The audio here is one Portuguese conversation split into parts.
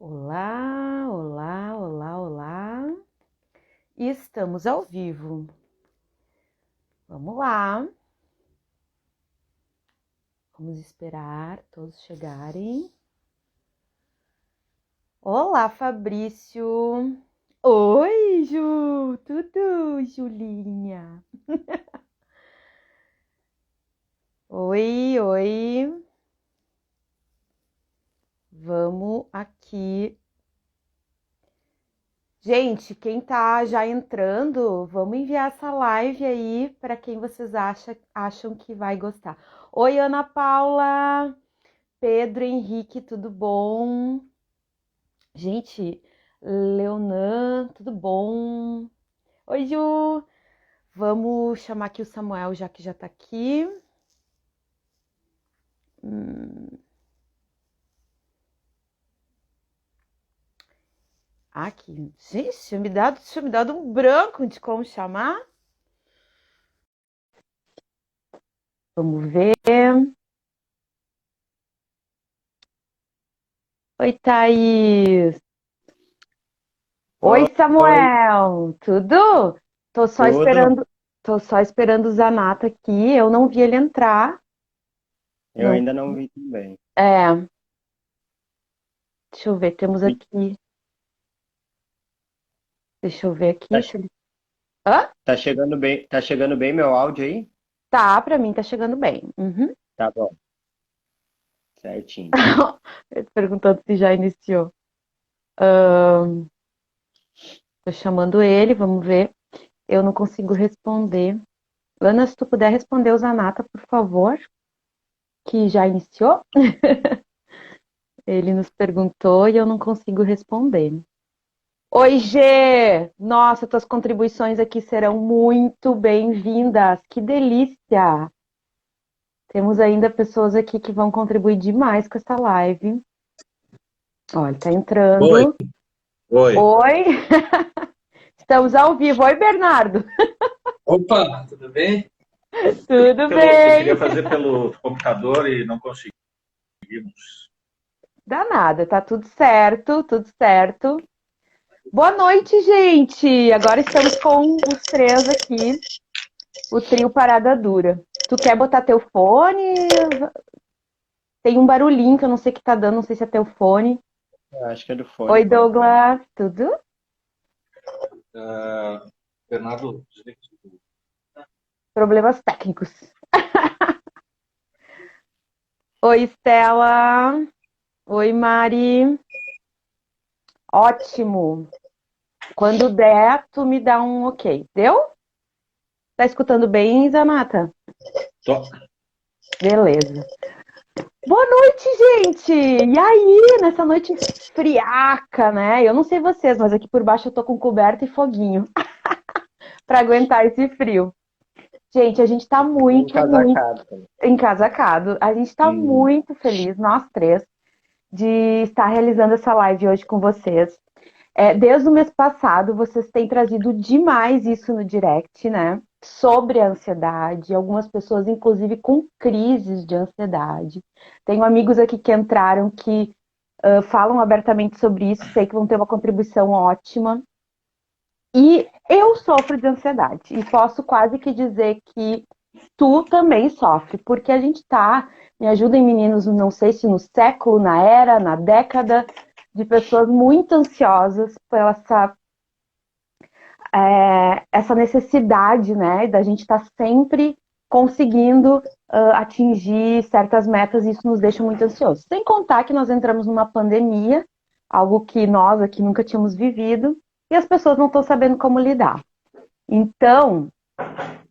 Olá, olá, olá, olá. Estamos ao vivo. Vamos lá. Vamos esperar todos chegarem. Olá, Fabrício. Oi, Ju. Tudo, Julinha. Oi, oi. Vamos aqui. Gente, quem tá já entrando, vamos enviar essa live aí para quem vocês acham que vai gostar. Oi, Ana Paula, Pedro Henrique, tudo bom? Gente, Leonan, tudo bom? Oi, Ju. Vamos chamar aqui o Samuel, já que já tá aqui. Aqui. Gente, tinha me dado um branco de como chamar. Vamos ver. Oi, Thaís. Oi, Oi, Samuel. Tudo? Tô só tudo? esperando, tô só esperando o Zanata aqui. Eu não vi ele entrar. Eu Não. ainda não vi também. É, deixa eu ver, temos E aqui. Deixa eu ver Tá, aqui. Se ele... Hã? tá chegando bem meu áudio aí? Tá, pra mim tá chegando bem. Uhum. Tá bom, certinho. Eu tô perguntando se já iniciou. Tô chamando ele, vamos ver. Eu não consigo responder. Ana, se tu puder responder o Zanata, por favor, que já iniciou. Ele nos perguntou e eu não consigo responder. Oi, Gê! Nossa, tuas contribuições aqui serão muito bem-vindas. Que delícia! Temos ainda pessoas aqui que vão contribuir demais com essa live. Olha, tá Oi, entrando. oi. Oi! Estamos ao vivo. Oi, Bernardo. Opa, tudo bem? Tudo Eu queria bem? fazer pelo computador e não conseguimos. Danada, tá tudo certo, tudo certo. Boa noite, gente! Agora estamos com os três aqui, o trio Parada Dura. Tu quer botar teu fone? Tem um barulhinho que eu não sei que tá dando, não sei se é teu fone. Eu acho que é do fone Oi, colocando. Douglas, tudo? Bernardo, Problemas técnicos. Oi, Estela. Oi, Mari. Ótimo. Quando der, tu me dá um ok. Deu? Tá escutando bem, Zanata? tô. Beleza. Boa noite, gente! E aí, nessa noite friaca, né? Eu não sei vocês, mas aqui por baixo eu tô com coberta e foguinho pra aguentar esse frio. Gente, a gente tá Um muito, muito casacado também. encasacado. A gente tá Uhum. muito feliz, nós três, de estar realizando essa live hoje com vocês. Desde o mês passado, vocês têm trazido demais isso no direct, né? Sobre a ansiedade, algumas pessoas, inclusive, com crises de ansiedade. Tenho amigos aqui que entraram que falam abertamente sobre isso, sei que vão ter uma contribuição ótima. E eu sofro de ansiedade, e posso quase que dizer que tu também sofre, porque a gente tá, me ajudem meninos, não sei se no século, na era, na década, de pessoas muito ansiosas pela essa necessidade, né, da gente estar sempre conseguindo atingir certas metas, e isso nos deixa muito ansiosos. Sem contar que nós entramos numa pandemia, algo que nós aqui nunca tínhamos vivido, e as pessoas não estão sabendo como lidar. Então,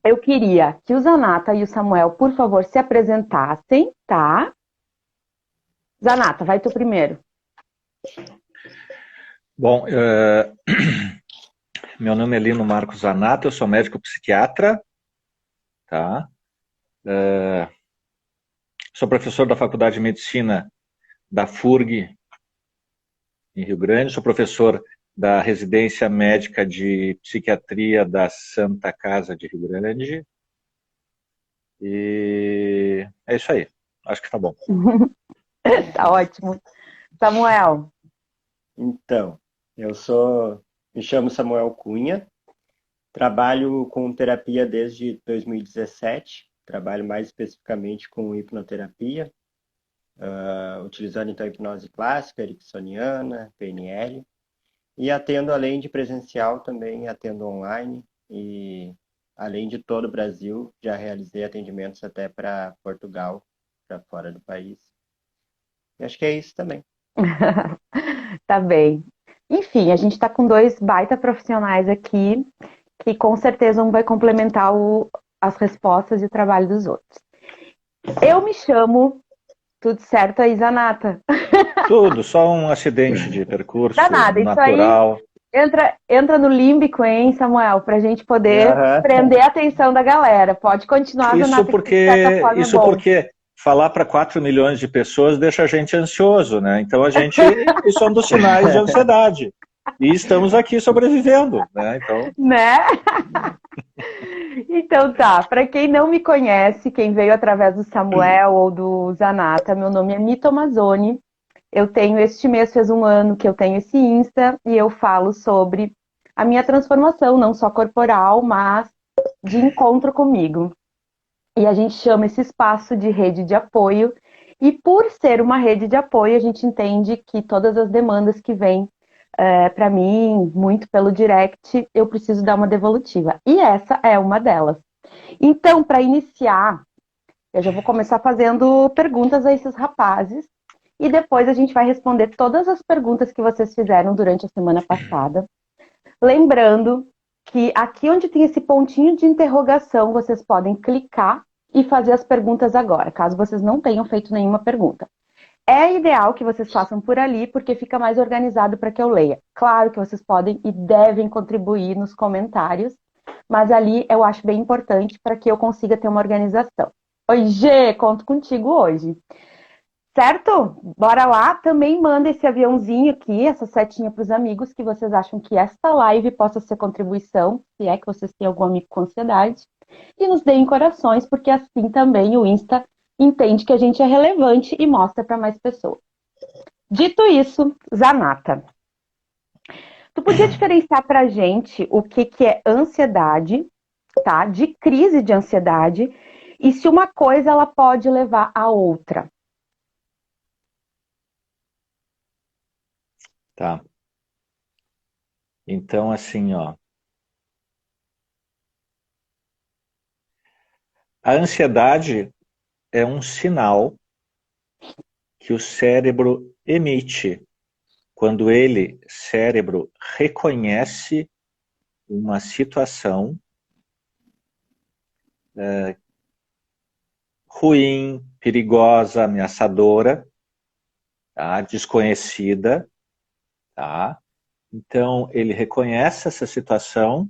eu queria que o Zanata e o Samuel, por favor, se apresentassem, tá? Zanata, vai tu primeiro. Bom, meu nome é Lino Marcos Zanata, eu sou médico psiquiatra, tá? Sou professor da Faculdade de Medicina da FURG, em Rio Grande, sou professor da Residência Médica de Psiquiatria da Santa Casa de Rio Grande, e é isso aí, acho que tá bom. Tá ótimo. Samuel. Então, me chamo Samuel Cunha, trabalho com terapia desde 2017, trabalho mais especificamente com hipnoterapia, utilizando então hipnose clássica, ericksoniana, PNL, e atendo além de presencial também, atendo online e além de todo o Brasil, já realizei atendimentos até para Portugal, para fora do país. E acho que é isso também. Tá bem. Enfim, a gente tá com dois baita profissionais aqui, que com certeza um vai complementar as respostas e o trabalho dos outros. Eu me chamo, tudo certo aí, Zanata? Tudo, só um acidente de percurso Danada, isso aí natural. entra no límbico, hein, Samuel, pra gente poder prender a atenção da galera. Pode continuar, Zanata, que de certa forma é bom. Porque falar para 4 milhões de pessoas deixa a gente ansioso, né? Então isso é um dos sinais de ansiedade. E estamos aqui sobrevivendo, né? Então, né? Então tá, para quem não me conhece, quem veio através do Samuel ou do Zanata, meu nome é Mito Amazoni. Eu tenho, este mês fez um ano que eu tenho esse Insta e eu falo sobre a minha transformação, não só corporal, mas de encontro comigo. E a gente chama esse espaço de rede de apoio. E por ser uma rede de apoio, a gente entende que todas as demandas que vêm para mim, muito pelo direct, eu preciso dar uma devolutiva. E essa é uma delas. Então, para iniciar, eu já vou começar fazendo perguntas a esses rapazes. E depois a gente vai responder todas as perguntas que vocês fizeram durante a semana passada. Lembrando que aqui onde tem esse pontinho de interrogação, vocês podem clicar e fazer as perguntas agora, caso vocês não tenham feito nenhuma pergunta. É ideal que vocês façam por ali, porque fica mais organizado para que eu leia. Claro que vocês podem e devem contribuir nos comentários, mas ali eu acho bem importante para que eu consiga ter uma organização. Oi, Gê, conto contigo hoje. Certo? Bora lá, também manda esse aviãozinho aqui, essa setinha para os amigos que vocês acham que esta live possa ser contribuição, se é que vocês têm algum amigo com ansiedade, e nos deem corações, porque assim também o Insta entende que a gente é relevante e mostra para mais pessoas. Dito isso, Zanata, tu podia diferenciar para a gente o que é ansiedade, tá? De crise de ansiedade, e se uma coisa ela pode levar a outra. tá. Então, assim, ó. A ansiedade é um sinal que o cérebro emite quando cérebro, reconhece uma situação ruim, perigosa, ameaçadora, tá? Desconhecida, tá? Então, ele reconhece essa situação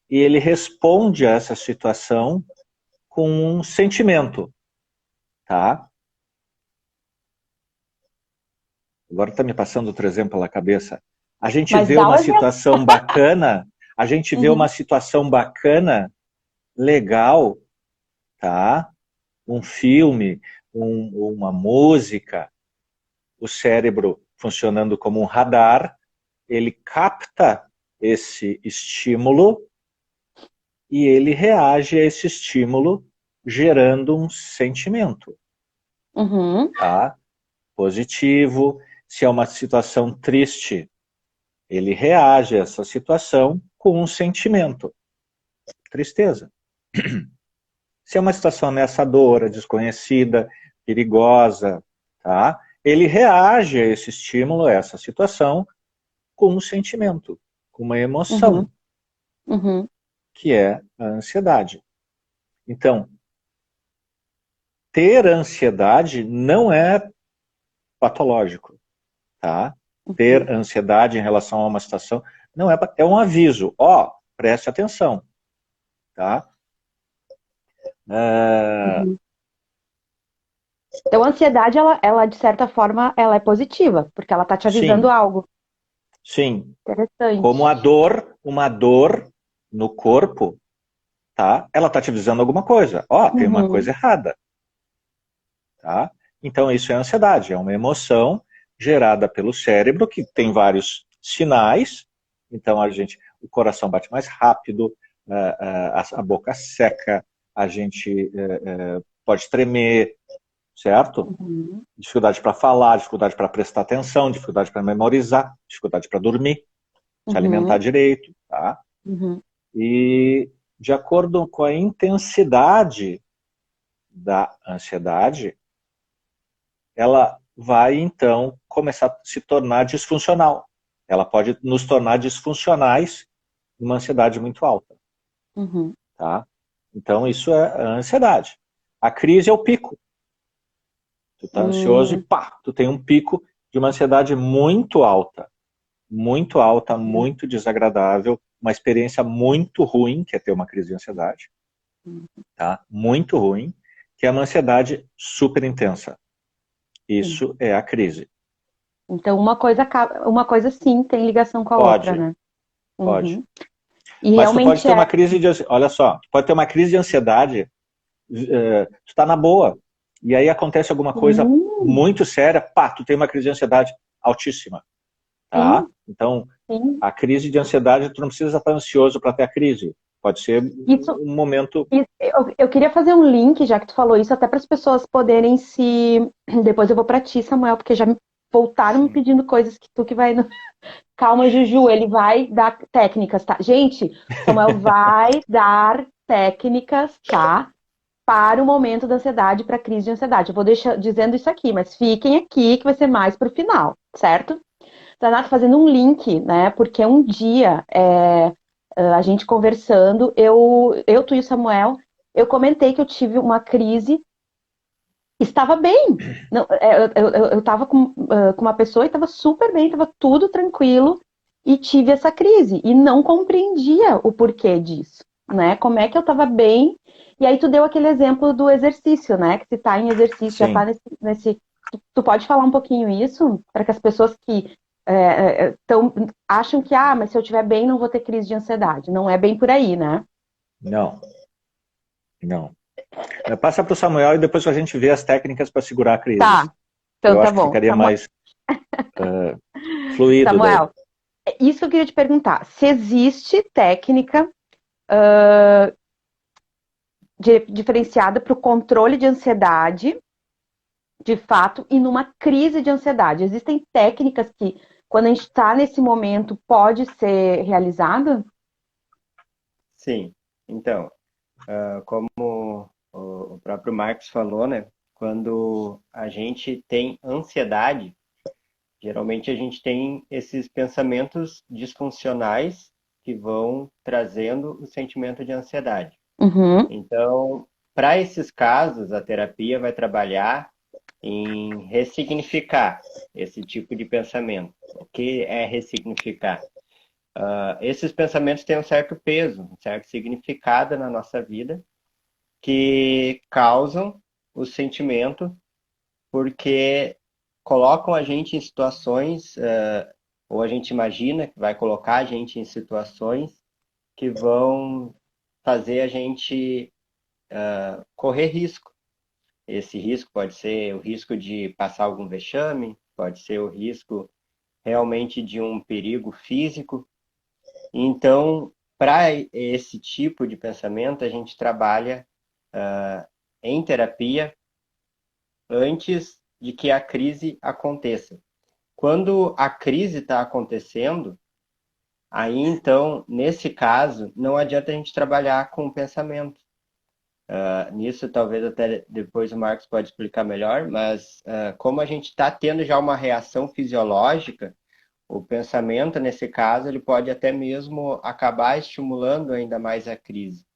e ele responde a essa situação com um sentimento, tá? Agora está me passando outro exemplo pela cabeça. A gente vê uma situação bacana, a gente vê uma situação bacana, legal, tá? Um filme, uma música, o cérebro funcionando como um radar, ele capta esse estímulo e ele reage a esse estímulo gerando um sentimento, tá? Positivo. Se é uma situação triste, ele reage a essa situação com um sentimento, tristeza. Se é uma situação ameaçadora, desconhecida, perigosa, tá? Ele reage a esse estímulo, a essa situação, com um sentimento, com uma emoção, que é a ansiedade. Então, ter ansiedade não é patológico, tá? Ter ansiedade em relação a uma situação não é um aviso. Ó, preste atenção, tá? Então, a ansiedade, ela, de certa forma, ela é positiva, porque ela está te avisando algo. Sim. Interessante. Como uma dor no corpo, tá? Ela está te avisando alguma coisa. Ó, tem uma coisa errada. Tá? Então, isso é ansiedade, é uma emoção gerada pelo cérebro, que tem vários sinais. Então, o coração bate mais rápido, a boca seca, a gente pode tremer, certo? Uhum. Dificuldade para falar, dificuldade para prestar atenção, dificuldade para memorizar, dificuldade para dormir, se alimentar Uhum. direito, tá? Uhum. E de acordo com a intensidade da ansiedade, ela vai então começar a se tornar disfuncional. Ela pode nos tornar disfuncionais numa ansiedade muito alta, Uhum. tá? Então isso é a ansiedade. A crise é o pico. Tu tá ansioso e Uhum. pá, tu tem um pico de uma ansiedade muito alta, muito desagradável, uma experiência muito ruim, que é ter uma crise de ansiedade, tá? Muito ruim, que é uma ansiedade super intensa. Sim. Isso é a crise. Então, uma coisa sim tem ligação com a outra, Pode, né? pode. Uhum. E Mas tu pode realmente ter uma é. crise de, olha só, tu pode ter uma crise de ansiedade, tu tá na boa, e aí acontece alguma coisa Sim, muito séria, pá, tu tem uma crise de ansiedade altíssima, tá? sim, Então, sim. a crise de ansiedade, tu não precisa estar ansioso para ter a crise. Pode ser Isso, um momento. eu queria fazer um link, já que tu falou isso, até para as pessoas poderem se. Depois eu vou para ti, Samuel, porque já me voltaram me Sim. pedindo coisas que tu que vai. Calma, Juju, ele vai dar técnicas, tá? Gente, Samuel vai dar técnicas, tá? Para o momento da ansiedade, para a crise de ansiedade. Eu vou deixar dizendo isso aqui, mas fiquem aqui que vai ser mais para o final, certo? Renato, fazendo um link, né? Porque um dia, a gente conversando, tu e o Samuel, eu comentei que eu tive uma crise, estava bem. Não, eu estava com uma pessoa e estava super bem, estava tudo tranquilo, e tive essa crise, e não compreendia o porquê disso, né? Como é que eu estava bem, e aí tu deu aquele exemplo do exercício, né? Que se tá em exercício, já tá Sim. Tu pode falar um pouquinho isso, para que as pessoas que acham que, mas se eu estiver bem, não vou ter crise de ansiedade. Não é bem por aí, né? Não, não. Passa para o Samuel e depois a gente vê as técnicas para segurar a crise. Tá, então Eu tá acho que bom. ficaria mais fluido daí. Samuel, isso que eu queria te perguntar. Se existe técnica diferenciada para o controle de ansiedade, de fato, e numa crise de ansiedade. Existem técnicas que, quando a gente está nesse momento, pode ser realizada? Sim. Então, como o próprio Marcos falou, né? Quando a gente tem ansiedade, geralmente a gente tem esses pensamentos disfuncionais que vão trazendo o sentimento de ansiedade. Uhum, Então, para esses casos, a terapia vai trabalhar em ressignificar esse tipo de pensamento. O que é ressignificar? Esses pensamentos têm um certo peso, um certo significado na nossa vida, que causam o sentimento porque colocam a gente em situações, ou a gente imagina que vai colocar a gente em situações que vão fazer a gente correr risco. Esse risco pode ser o risco de passar algum vexame, pode ser o risco realmente de um perigo físico. Então, para esse tipo de pensamento, a gente trabalha em terapia antes de que a crise aconteça. Quando a crise está acontecendo, aí então, nesse caso, não adianta a gente trabalhar com o pensamento. Nisso, talvez até depois o Marcos pode explicar melhor, mas como a gente está tendo já uma reação fisiológica, o pensamento, nesse caso, ele pode até mesmo acabar estimulando ainda mais a crise.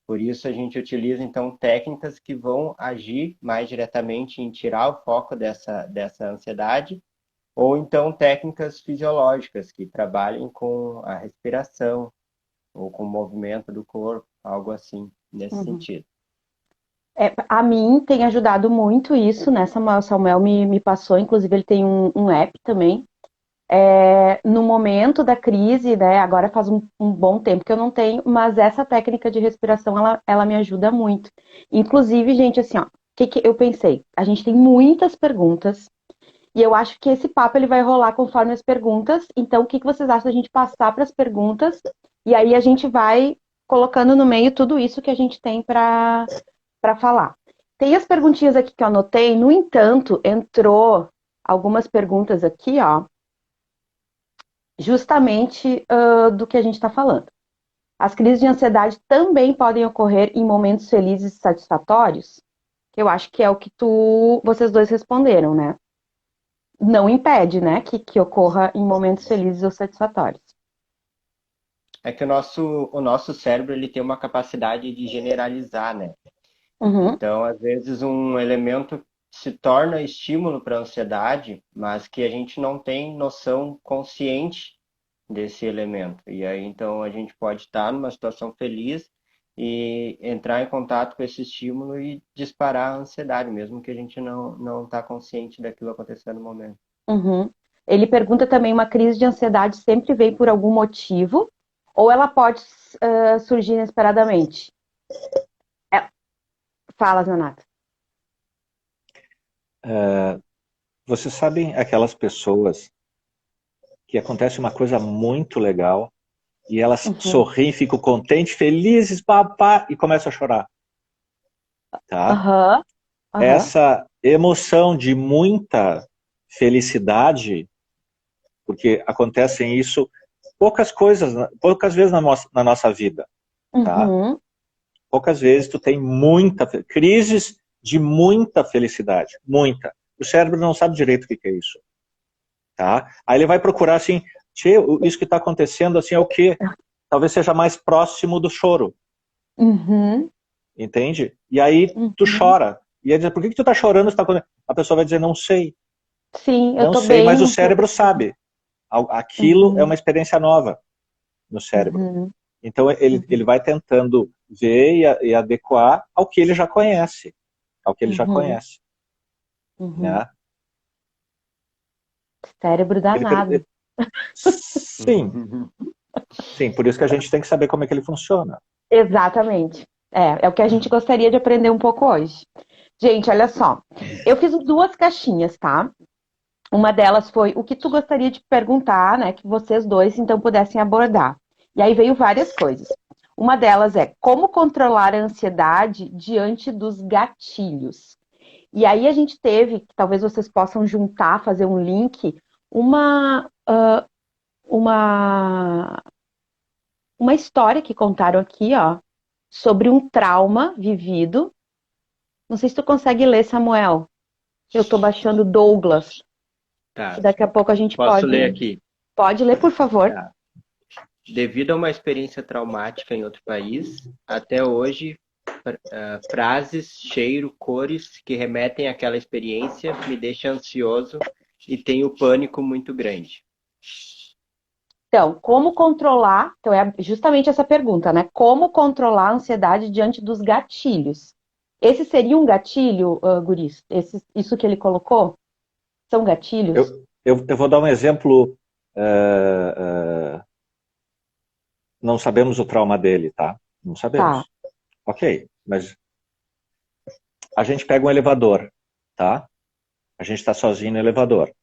Por isso, a gente utiliza, então, técnicas que vão agir mais diretamente em tirar o foco dessa ansiedade, ou então técnicas fisiológicas que trabalhem com a respiração ou com o movimento do corpo, algo assim, nesse uhum. sentido. A mim tem ajudado muito isso, né? Samuel me passou, inclusive ele tem um app também. No momento da crise, né? Agora faz um bom tempo que eu não tenho, mas essa técnica de respiração, ela me ajuda muito. Inclusive, gente, assim, ó, o que eu pensei? A gente tem muitas perguntas E eu acho que esse papo ele vai rolar conforme as perguntas. Então, o que vocês acham da gente passar para as perguntas? E aí a gente vai colocando no meio tudo isso que a gente tem para falar. Tem as perguntinhas aqui que eu anotei. No entanto, entrou algumas perguntas aqui, ó, justamente do que a gente está falando. As crises de ansiedade também podem ocorrer em momentos felizes e satisfatórios? Que eu acho que é o que vocês dois responderam, né? Não impede, né, que ocorra em momentos felizes ou satisfatórios. É que o nosso cérebro ele tem uma capacidade de generalizar, né? Uhum, Então, às vezes, um elemento se torna estímulo para a ansiedade, mas que a gente não tem noção consciente desse elemento. E aí, então, a gente pode estar numa situação feliz e entrar em contato com esse estímulo e disparar a ansiedade, mesmo que a gente não está consciente daquilo acontecendo no momento. uhum. Ele pergunta também, uma crise de ansiedade sempre vem por algum motivo ou ela pode surgir inesperadamente? Fala, Zanata. Vocês sabem aquelas pessoas que acontece uma coisa muito legal e elas sorriem, ficam contentes, felizes, papá, e começam a chorar. Tá? Aham. Essa emoção de muita felicidade, porque acontecem isso poucas vezes na nossa vida, tá? Uhum. Poucas vezes tu tem crises de muita felicidade, muita. O cérebro não sabe direito o que é isso, tá? Aí ele vai procurar assim, isso que está acontecendo assim é o quê? Talvez seja mais próximo do choro. Uhum. Entende? E aí tu chora. E aí diz, por que tu tá chorando? A pessoa vai dizer, não sei. Sim, eu Não tô sei, bem. mas o cérebro sabe. Aquilo é uma experiência nova no cérebro. Uhum. Então ele vai tentando ver e adequar ao que ele já conhece. Ao que ele já conhece. Uhum. Né? Cérebro danado. Sim. Sim, por isso que a gente tem que saber como é que ele funciona. Exatamente. É o que a gente gostaria de aprender um pouco hoje. Gente, olha só. Eu fiz 2 caixinhas, tá? Uma delas foi o que tu gostaria de perguntar, né? Que vocês dois, então, pudessem abordar. E aí veio várias coisas. Uma delas é como controlar a ansiedade diante dos gatilhos. E aí a gente teve, talvez vocês possam juntar, fazer um link, uma, uma, uma história que contaram aqui, ó, sobre um trauma vivido. Não sei se tu consegue ler, Samuel. Eu tô baixando Douglas. Tá. Daqui a pouco a gente Posso pode... ler aqui? Pode ler, por favor. Tá. Devido a uma experiência traumática em outro país, até hoje, frases, cheiro, cores que remetem àquela experiência me deixam ansioso e tenho pânico muito grande. Então, como controlar... Então, é justamente essa pergunta, né? Como controlar a ansiedade diante dos gatilhos? Esse seria um gatilho, Guris? Isso que ele colocou? São gatilhos? Eu vou dar um exemplo. Não sabemos o trauma dele, tá? Não sabemos. Tá. Ok, mas a gente pega um elevador, tá? A gente está sozinho no elevador.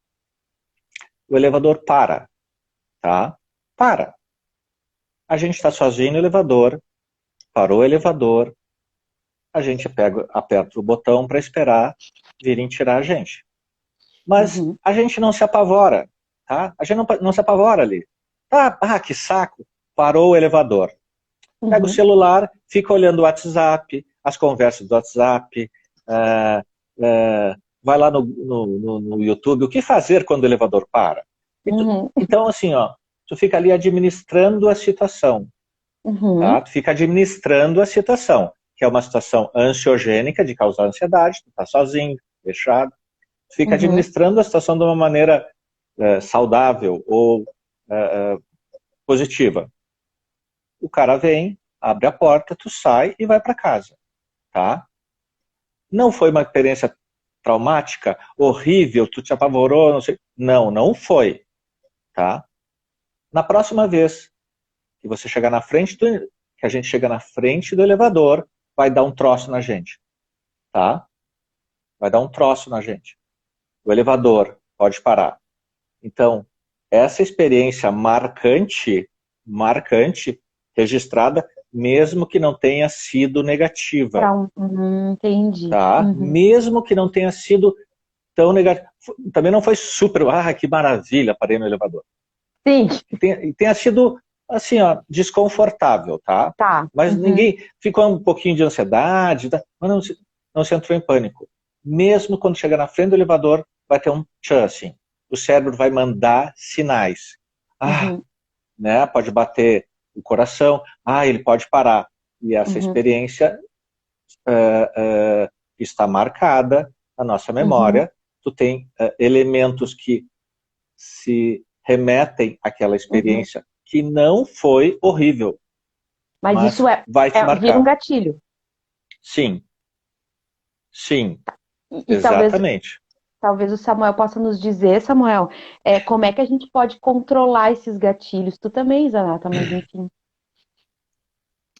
O elevador para, tá? Para. A gente está sozinho no elevador, parou o elevador, a gente aperta o botão para esperar virem tirar a gente. Mas a gente não se apavora, tá? A gente não se apavora ali. Tá, que saco. Parou o elevador. Pega o celular, fica olhando o WhatsApp, as conversas do WhatsApp, vai lá no YouTube, o que fazer quando o elevador para? Então, assim, ó, tu fica ali administrando a situação. Tá? Tu fica administrando a situação, que é uma situação ansiogênica, de causar ansiedade, tu tá sozinho, fechado. Tu fica administrando a situação de uma maneira saudável ou positiva. O cara vem, abre a porta, tu sai e vai para casa, tá? Não foi uma experiência traumática, horrível, tu te apavorou, não sei. Não foi, tá? Na próxima vez que você chegar na frente que a gente chega na frente do elevador, vai dar um troço na gente, tá? Vai dar um troço na gente. O elevador pode parar. Então, essa experiência marcante, registrada, mesmo que não tenha sido negativa. Entendi. Tá? Mesmo que não tenha sido tão negativo. Também não foi super, que maravilha, parei no elevador. Sim. E tenha sido, assim, ó, desconfortável, tá? Tá. Mas ninguém ficou um pouquinho de ansiedade, tá? Mas não se entrou em pânico. Mesmo quando chegar na frente do elevador, vai ter um tchan, assim. O cérebro vai mandar sinais. Né? Pode bater o coração, ele pode parar. E essa experiência está marcada na nossa memória. Tu tem elementos que se remetem àquela experiência que não foi horrível. Mas isso vai te marcar. Vira um gatilho. Sim. Sim. E exatamente. Talvez o Samuel possa nos dizer, Samuel, como é que a gente pode controlar esses gatilhos? Tu também, Zanata, mas enfim.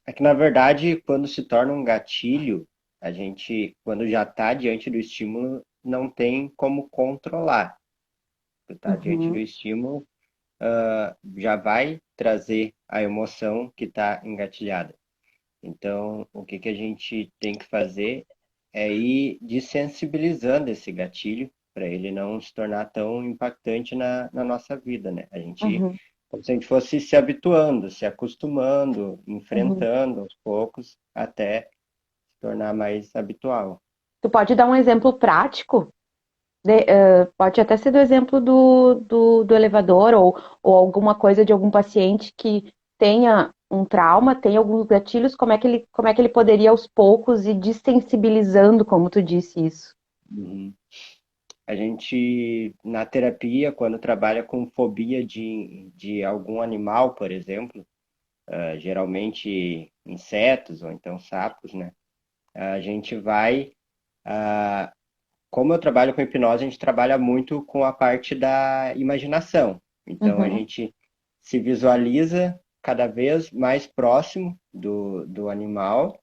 É que, na verdade, quando se torna um gatilho, a gente, quando já está diante do estímulo, não tem como controlar. Está diante do estímulo, já vai trazer a emoção que está engatilhada. Então, o que a gente tem que fazer é ir desensibilizando esse gatilho para ele não se tornar tão impactante na nossa vida, né? A gente, como se a gente fosse se habituando, se acostumando, enfrentando aos poucos, até se tornar mais habitual. Tu pode dar um exemplo prático? Pode até ser do exemplo do elevador ou alguma coisa de algum paciente que tenha um trauma, tem alguns gatilhos, como é que ele poderia aos poucos ir desensibilizando, como tu disse isso? A gente, na terapia, quando trabalha com fobia de algum animal, por exemplo, geralmente insetos ou então sapos, né? A gente vai... como eu trabalho com hipnose, a gente trabalha muito com a parte da imaginação. Então, a gente se visualiza cada vez mais próximo do animal,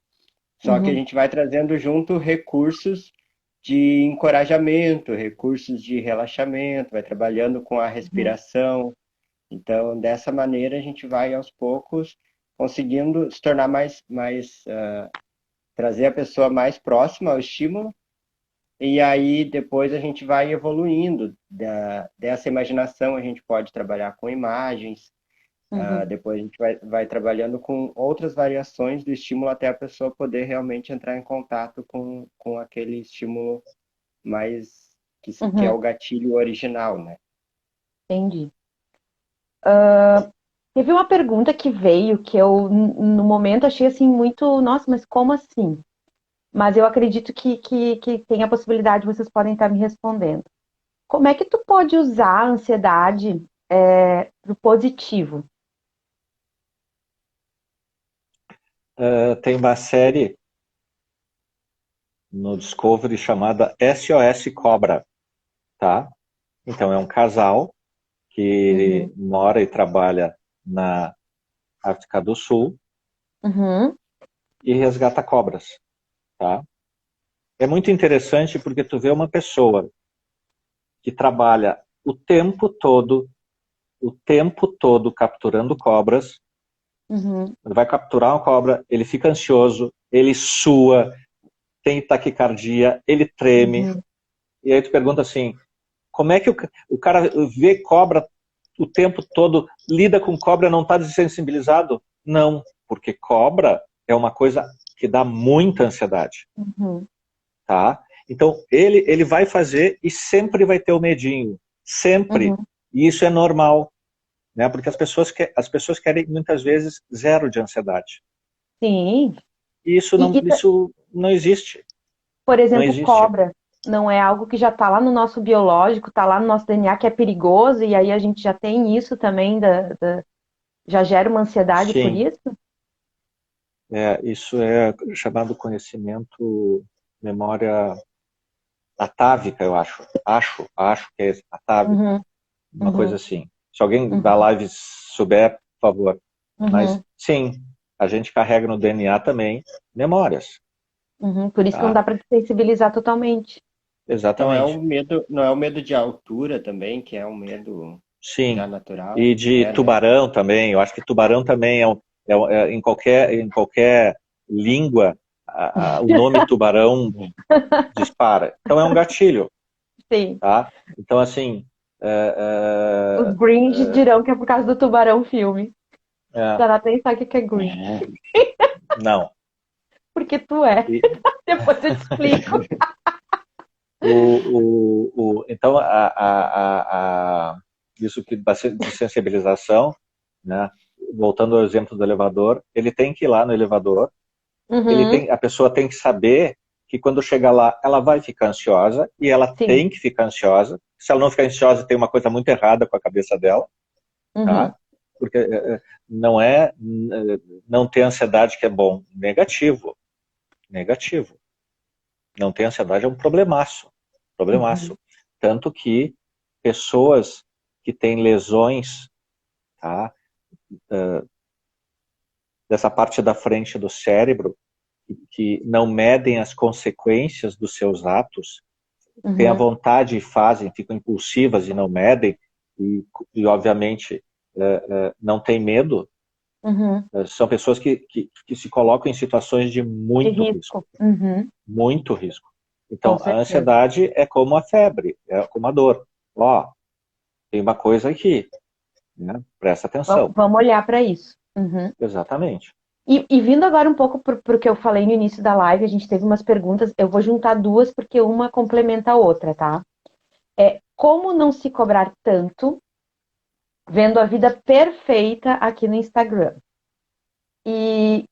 só que a gente vai trazendo junto recursos de encorajamento, recursos de relaxamento, vai trabalhando com a respiração. Então, dessa maneira, a gente vai, aos poucos, conseguindo se tornar trazer a pessoa mais próxima ao estímulo. E aí, depois a gente vai evoluindo dessa imaginação, a gente pode trabalhar com imagens, depois a gente vai trabalhando com outras variações do estímulo até a pessoa poder realmente entrar em contato com aquele estímulo mais que é o gatilho original, né? Entendi. Teve uma pergunta que veio que eu, no momento, achei assim muito... Nossa, mas como assim? Mas eu acredito que tem a possibilidade, vocês podem estar me respondendo. Como é que tu pode usar a ansiedade pro positivo? Tem uma série no Discovery chamada SOS Cobra, tá? Então é um casal que mora e trabalha na África do Sul e resgata cobras, tá? É muito interessante porque tu vê uma pessoa que trabalha o tempo todo capturando cobras. Ele vai capturar uma cobra, ele fica ansioso, ele sua, tem taquicardia, ele treme. E aí tu pergunta assim, como é que o cara vê cobra o tempo todo, lida com cobra, não está desensibilizado? Não, porque cobra é uma coisa que dá muita ansiedade. Tá? Então, ele vai fazer e sempre vai ter o medinho. Sempre. E isso é normal. Né? Porque as pessoas querem, muitas vezes, zero de ansiedade. Sim. E isso não existe. Por exemplo, cobra não é algo que já está lá no nosso biológico, está lá no nosso DNA, que é perigoso, e aí a gente já tem isso também, já gera uma ansiedade por isso? Isso é chamado conhecimento, memória atávica, eu acho. Acho que é atávica. Uma coisa assim. Se alguém da live souber, por favor. Mas, sim, a gente carrega no DNA também memórias. Por isso que não dá para sensibilizar totalmente. Exatamente. Não é o medo de altura também, que é um medo Sim. já natural. E de É, né? tubarão também. Eu acho que tubarão também em qualquer língua, o nome tubarão dispara. Então é um gatilho, Sim. tá? Então, assim, Os Grinch dirão que é por causa do Tubarão filme. é, Será nem sabe o que é Grinch. não. Porque tu é. E, Depois eu te explico. então, isso que de sensibilização, né? Voltando ao exemplo do elevador, ele tem que ir lá no elevador, Uhum. a pessoa tem que saber que quando chegar lá, ela vai ficar ansiosa, e ela Sim. tem que ficar ansiosa. Se ela não ficar ansiosa, tem uma coisa muito errada com a cabeça dela, Uhum. tá? Porque não ter ansiedade que é bom, negativo, negativo. Não ter ansiedade é um problemaço, Uhum. problemaço. Tanto que pessoas que têm lesões, tá, dessa parte da frente do cérebro, que não medem as consequências dos seus atos, têm a Uhum. vontade e fazem, ficam impulsivas e não medem, e obviamente não têm medo, Uhum. são pessoas que se colocam em situações de De muito risco, risco. Uhum. muito risco. Com Então, a certeza. ansiedade é como a febre, é como a dor. Ó, tem uma coisa aqui, né? Presta atenção. Vamos olhar para isso. Uhum. Exatamente. E vindo agora um pouco para o que eu falei no início da live, a gente teve umas perguntas, eu vou juntar duas porque uma complementa a outra, tá? Como não se cobrar tanto vendo a vida perfeita aqui no Instagram? E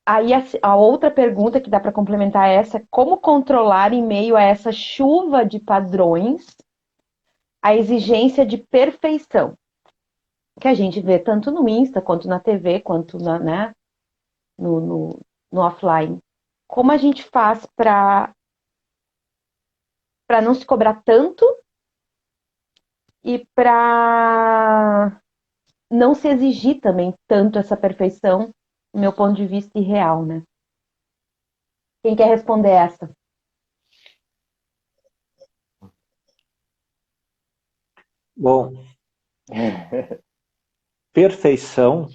aí a outra pergunta que dá para complementar essa é como controlar em meio a essa chuva de padrões a exigência de perfeição que a gente vê tanto no Insta, quanto na TV, quanto né, no, no, no offline. Como a gente faz para não se cobrar tanto e para não se exigir também tanto essa perfeição, do meu ponto de vista irreal, né? Quem quer responder essa? Bom, perfeição,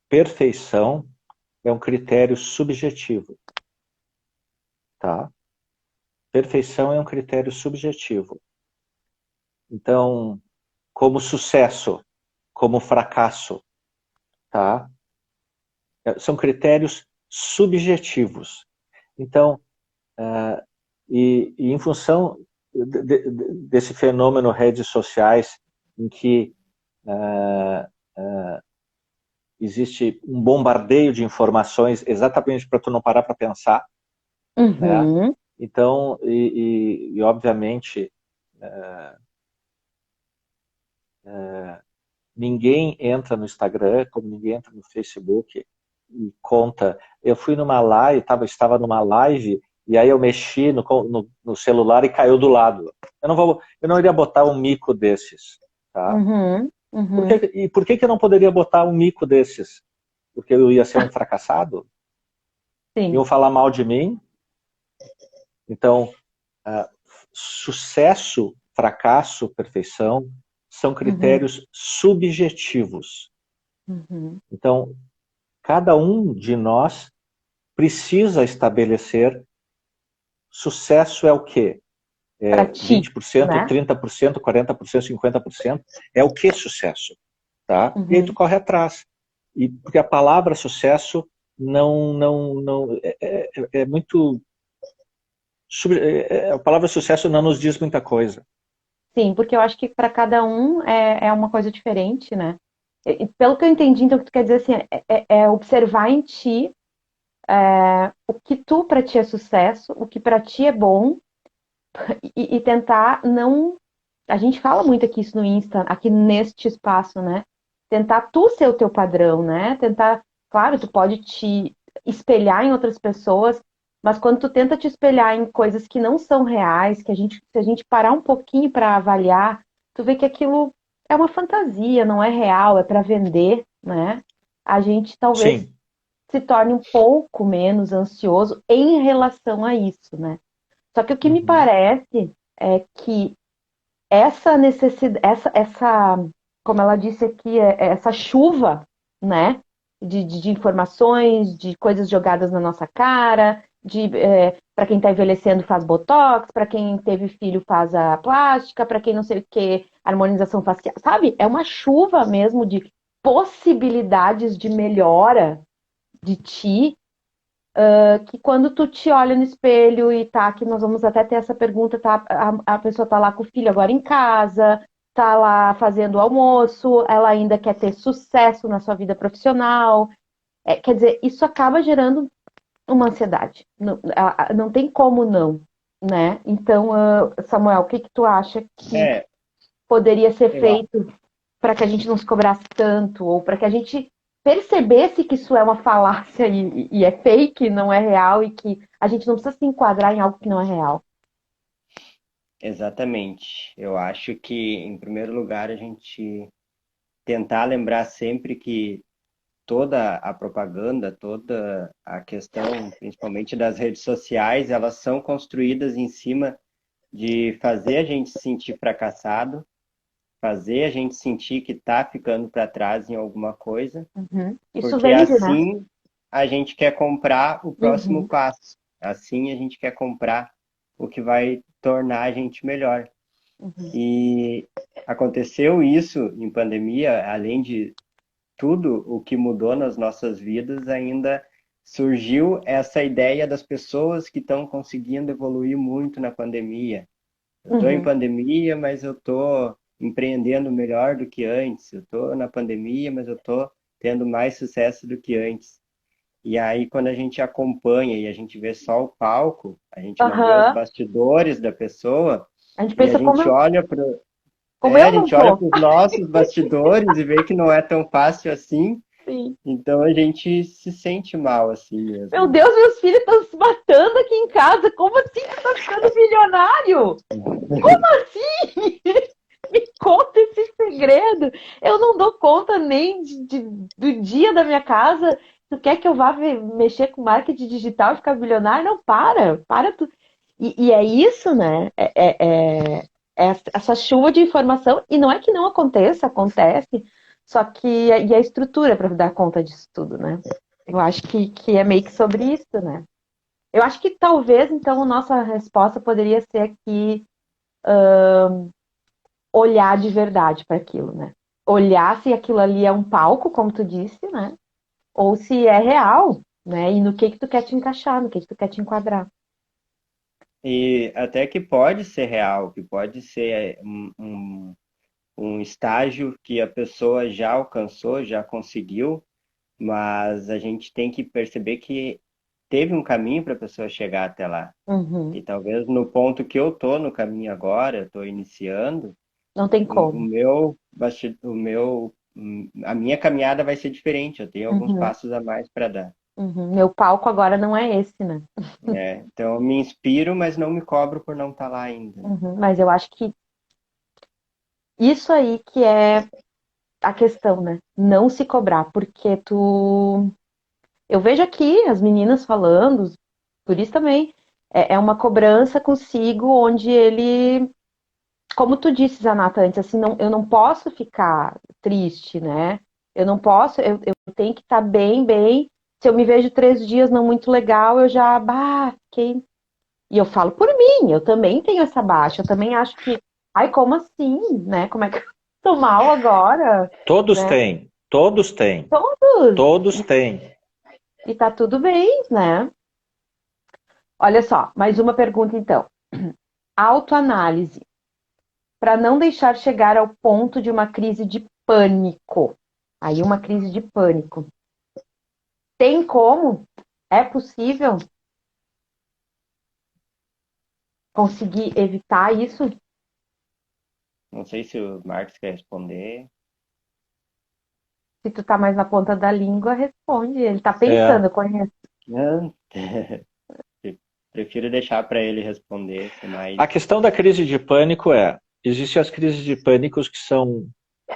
perfeição é um critério subjetivo, tá? Perfeição é um critério subjetivo. Então, como sucesso, como fracasso, tá? São critérios subjetivos. Então, e em função desse fenômeno redes sociais, em que existe um bombardeio de informações exatamente para tu não parar para pensar, né? Uhum, Então, obviamente, ninguém entra no Instagram, como ninguém entra no Facebook e conta. Eu fui numa live, estava numa live, e aí eu mexi no celular e caiu do lado. Eu não iria botar um mico desses, tá? uhum, uhum. E por que eu não poderia botar um mico desses? Porque eu ia ser um fracassado? Iam Sim. falar mal de mim? Então, sucesso, fracasso, perfeição são Uhum, critérios subjetivos. uhum. Então, cada um de nós precisa estabelecer sucesso é o quê? Para É ti, 20%, né? 30%, 40%, 50%? É o que sucesso? Tá? E aí tu Uhum. corre atrás. E porque a palavra sucesso não é muito a palavra sucesso não nos diz muita coisa. Sim, porque eu acho que para cada um é uma coisa diferente, né? E pelo que eu entendi, então, o que tu quer dizer assim, é observar em ti o que tu para ti é sucesso, o que para ti é bom, e tentar não. A gente fala muito aqui isso no Insta, aqui neste espaço, né? Tentar tu ser o teu padrão, né? Tentar, claro, tu pode te espelhar em outras pessoas, mas quando tu tenta te espelhar em coisas que não são reais, se a gente parar um pouquinho para avaliar, tu vê que aquilo é uma fantasia, não é real, é para vender, né? A gente talvez Sim. se torne um pouco menos ansioso em relação a isso, né? Só que o que me Uhum. parece é que essa necessidade, como ela disse aqui, essa chuva, né, de informações, de coisas jogadas na nossa cara, para quem está envelhecendo faz botox, para quem teve filho faz a plástica, para quem não sei o que, harmonização facial, sabe? É uma chuva mesmo de possibilidades de melhora de ti, que quando tu te olha no espelho e tá, que nós vamos até ter essa pergunta, tá, a pessoa tá lá com o filho agora em casa, tá lá fazendo o almoço, ela ainda quer ter sucesso na sua vida profissional, quer dizer, isso acaba gerando uma ansiedade, não tem como não, né? Então, Samuel, o que que tu acha que É, poderia ser eu, a- feito para que a gente não se cobrasse tanto, ou para que a gente percebesse que isso é uma falácia e é fake, não é real, e que a gente não precisa se enquadrar em algo que não é real. exatamente. Eu acho que, em primeiro lugar, a gente tentar lembrar sempre que toda a propaganda, toda a questão, principalmente das redes sociais, elas são construídas em cima de fazer a gente se sentir fracassado, fazer a gente sentir que está ficando para trás em alguma coisa, Uhum. Isso porque vende, né? assim a gente quer comprar o próximo Uhum. passo, assim a gente quer comprar o que vai tornar a gente melhor. Uhum. E aconteceu isso em pandemia, além de tudo o que mudou nas nossas vidas, ainda surgiu essa ideia das pessoas que estão conseguindo evoluir muito na pandemia. Eu estou em Uhum. pandemia, mas eu estou empreendendo melhor do que antes. Eu estou na pandemia, mas eu estou tendo mais sucesso do que antes. E aí, quando a gente acompanha e a gente vê só o palco, a gente não vê os Aham. bastidores da pessoa, A gente e a pensa gente olha para como a eu não gente olha tô. para os nossos bastidores e vê que não é tão fácil assim, Sim. então a gente se sente mal assim Meu mesmo. Deus, meus filhos estão se matando aqui em casa. Como assim você tá ficando milionário? Como assim? Me conta esse segredo. Eu não dou conta nem do dia da minha casa. Tu quer que eu vá mexer com marketing digital e ficar bilionário? Não, para tu. E é isso, né? Essa chuva de informação. E não é que não aconteça, acontece. Só que e a estrutura para dar conta disso tudo, né? Eu acho que é meio que sobre isso, né? Eu acho que talvez, então, a nossa resposta poderia ser aqui olhar de verdade para aquilo, né? Olhar se aquilo ali é um palco, como tu disse, né? Ou se é real, né? E no que tu quer te encaixar, no que tu quer te enquadrar. E até que pode ser real, que pode ser um estágio que a pessoa já alcançou, já conseguiu, mas a gente tem que perceber que teve um caminho para a pessoa chegar até lá. Uhum. E talvez no ponto que eu tô no caminho agora, eu estou iniciando, Não tem o como. meu, a minha caminhada vai ser diferente. Eu tenho alguns Uhum. passos a mais para dar. Uhum. Meu palco agora não é esse, né? Né? Então eu me inspiro, mas não me cobro por não estar lá ainda. Né? Uhum. Mas eu acho que isso aí que é a questão, né? Não se cobrar, porque tu. Eu vejo aqui as meninas falando, por isso também. É uma cobrança consigo, onde ele, como tu disse, Zanata, antes, assim, não, eu não posso ficar triste, né? Eu não posso, eu tenho que estar bem, bem. Se eu me vejo 3 dias não muito legal, eu já, fiquei. E eu falo por mim, eu também tenho essa baixa, eu também acho que, ai, como assim, né? Como é que eu tô mal agora, Todos né? têm, todos têm, Todos. todos têm. E tá tudo bem, né? Olha só, mais uma pergunta então. Autoanálise, para não deixar chegar ao ponto de uma crise de pânico. Aí, uma crise de pânico. Tem como? É possível conseguir evitar isso? Não sei se o Marcos quer responder. Se tu tá mais na ponta da língua, responde. Ele tá É, pensando, eu conheço. Não, prefiro deixar para ele responder, ser mais. a questão da crise de pânico existem as crises de pânicos que são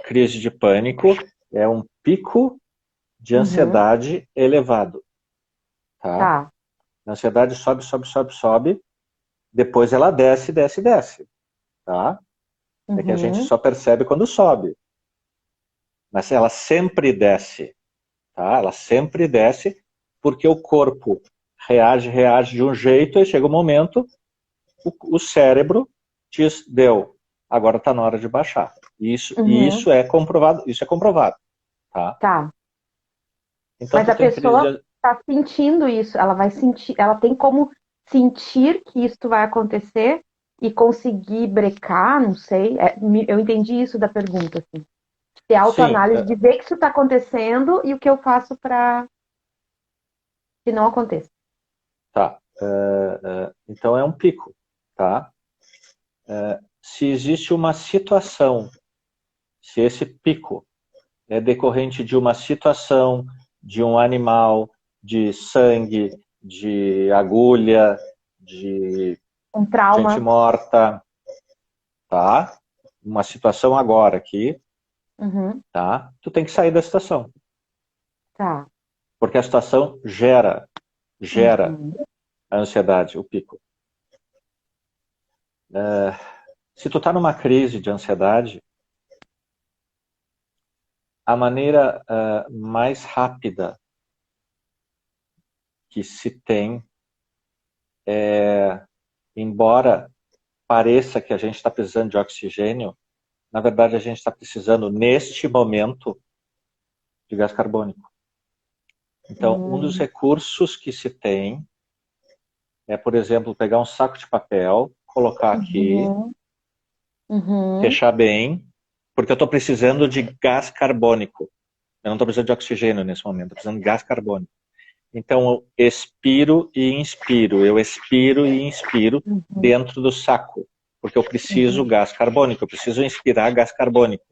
crise de pânico, é um pico de Uhum, ansiedade elevado, tá? tá. A ansiedade sobe, sobe, sobe, sobe, depois ela desce, desce, desce. tá? É que a gente só percebe quando sobe. Mas ela sempre desce, tá? Ela sempre desce porque o corpo reage de um jeito e chega um momento, o cérebro diz, deu, agora está na hora de baixar. Isso é comprovado, tá? Tá. Então, Mas a pessoa está sentindo isso, ela vai sentir, ela tem como sentir que isso vai acontecer e conseguir brecar, não sei. Eu entendi isso da pergunta, assim. Ter Sim, autoanálise de ver que isso está acontecendo e o que eu faço para que não aconteça. tá. Então é um pico, tá? Se existe uma situação, se esse pico é decorrente de uma situação, de um animal, de sangue, de agulha, de Um gente trauma. morta, tá? Uma situação agora aqui, tá? Tu tem que sair da situação. Tá. Porque a situação gera a ansiedade, o pico. Se tu tá numa crise de ansiedade, a maneira mais rápida que se tem embora pareça que a gente está precisando de oxigênio, na verdade a gente está precisando, neste momento, de gás carbônico. Então, um dos recursos que se tem é, por exemplo, pegar um saco de papel, colocar aqui, fechar bem, porque eu estou precisando de gás carbônico. Eu não estou precisando de oxigênio nesse momento, estou precisando de gás carbônico. Então, eu expiro e inspiro. Eu expiro e inspiro dentro do saco. Porque eu preciso gás carbônico. Eu preciso inspirar gás carbônico.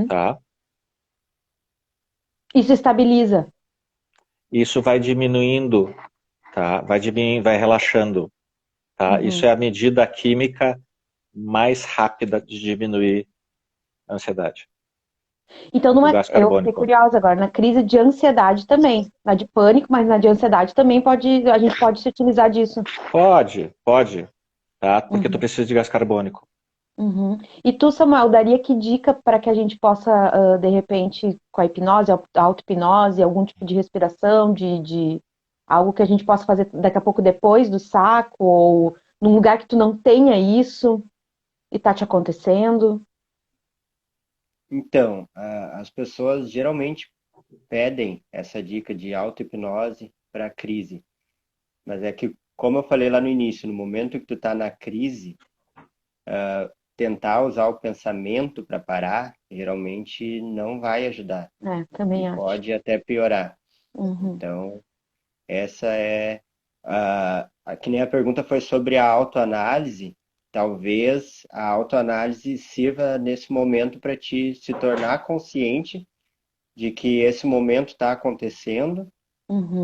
Tá? Isso estabiliza. Isso vai diminuindo. Tá? Vai diminuindo, vai relaxando. Tá? Isso é a medida química mais rápida de diminuir a ansiedade. Então, eu fiquei curiosa agora, na crise de ansiedade também, na de pânico, mas na de ansiedade também a gente pode se utilizar disso. Pode, tá? Porque tu precisa de gás carbônico. E tu, Samuel, daria que dica para que a gente possa, de repente, com a hipnose, a auto-hipnose, algum tipo de respiração, de algo que a gente possa fazer daqui a pouco depois do saco, ou num lugar que tu não tenha isso e tá te acontecendo? Então, as pessoas geralmente pedem essa dica de auto-hipnose para crise. Mas é que, como eu falei lá no início, no momento que tu está na crise, tentar usar o pensamento para parar, geralmente não vai ajudar. Também E acho. pode até piorar. Então, essa é... que nem a pergunta foi sobre a autoanálise. Talvez a autoanálise sirva nesse momento para te se tornar consciente de que esse momento está acontecendo